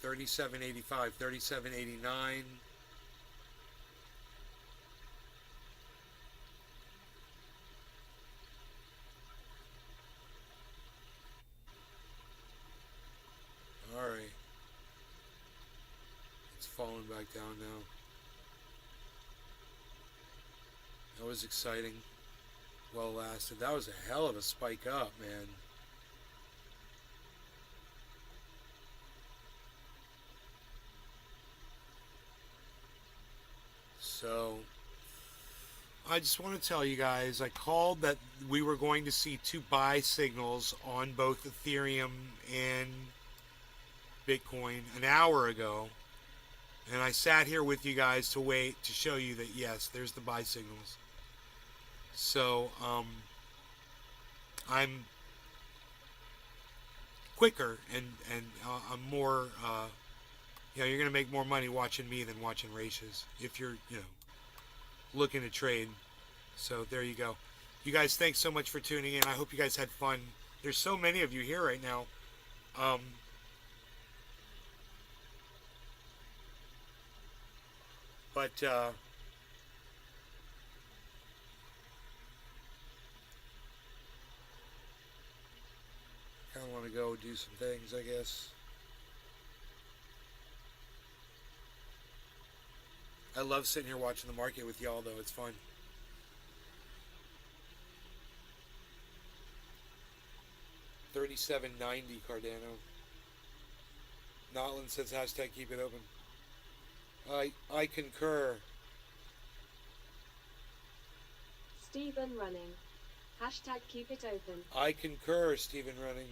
$37.85, $37.89. Alright. It's falling back down now. That was exciting. Well lasted. That was a hell of a spike up, man. So, I just want to tell you guys, I called that we were going to see two buy signals on both Ethereum and Bitcoin an hour ago. And I sat here with you guys to wait to show you that, yes, there's the buy signals. So, I'm quicker and I'm more... you know, you're going to make more money watching me than watching Races if you're, you know, looking to trade. So there you go. You guys, thanks so much for tuning in. I hope you guys had fun. There's so many of you here right now. But kind of want to go do some things, I guess. I love sitting here watching the market with y'all, though. It's fun. $37.90 Cardano. Notland says hashtag keep it open. I concur. Stephen running. Hashtag keep it open. I concur, Stephen running.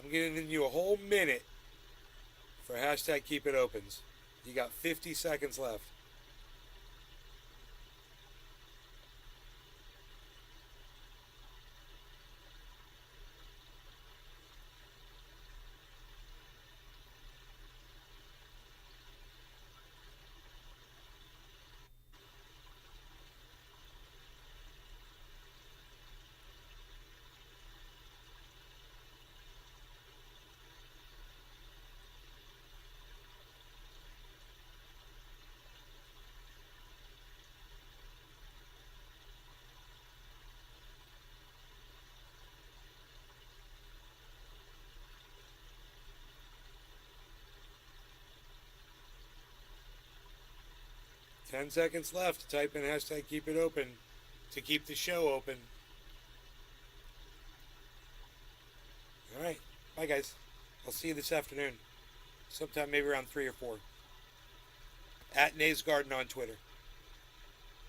I'm giving you a whole minute for hashtag keep it opens. You got 50 seconds left. Ten seconds left. Type in hashtag keep it open to keep the show open. All right. Bye, guys. I'll see you this afternoon. Sometime maybe around 3 or 4. @Nays Garden on Twitter.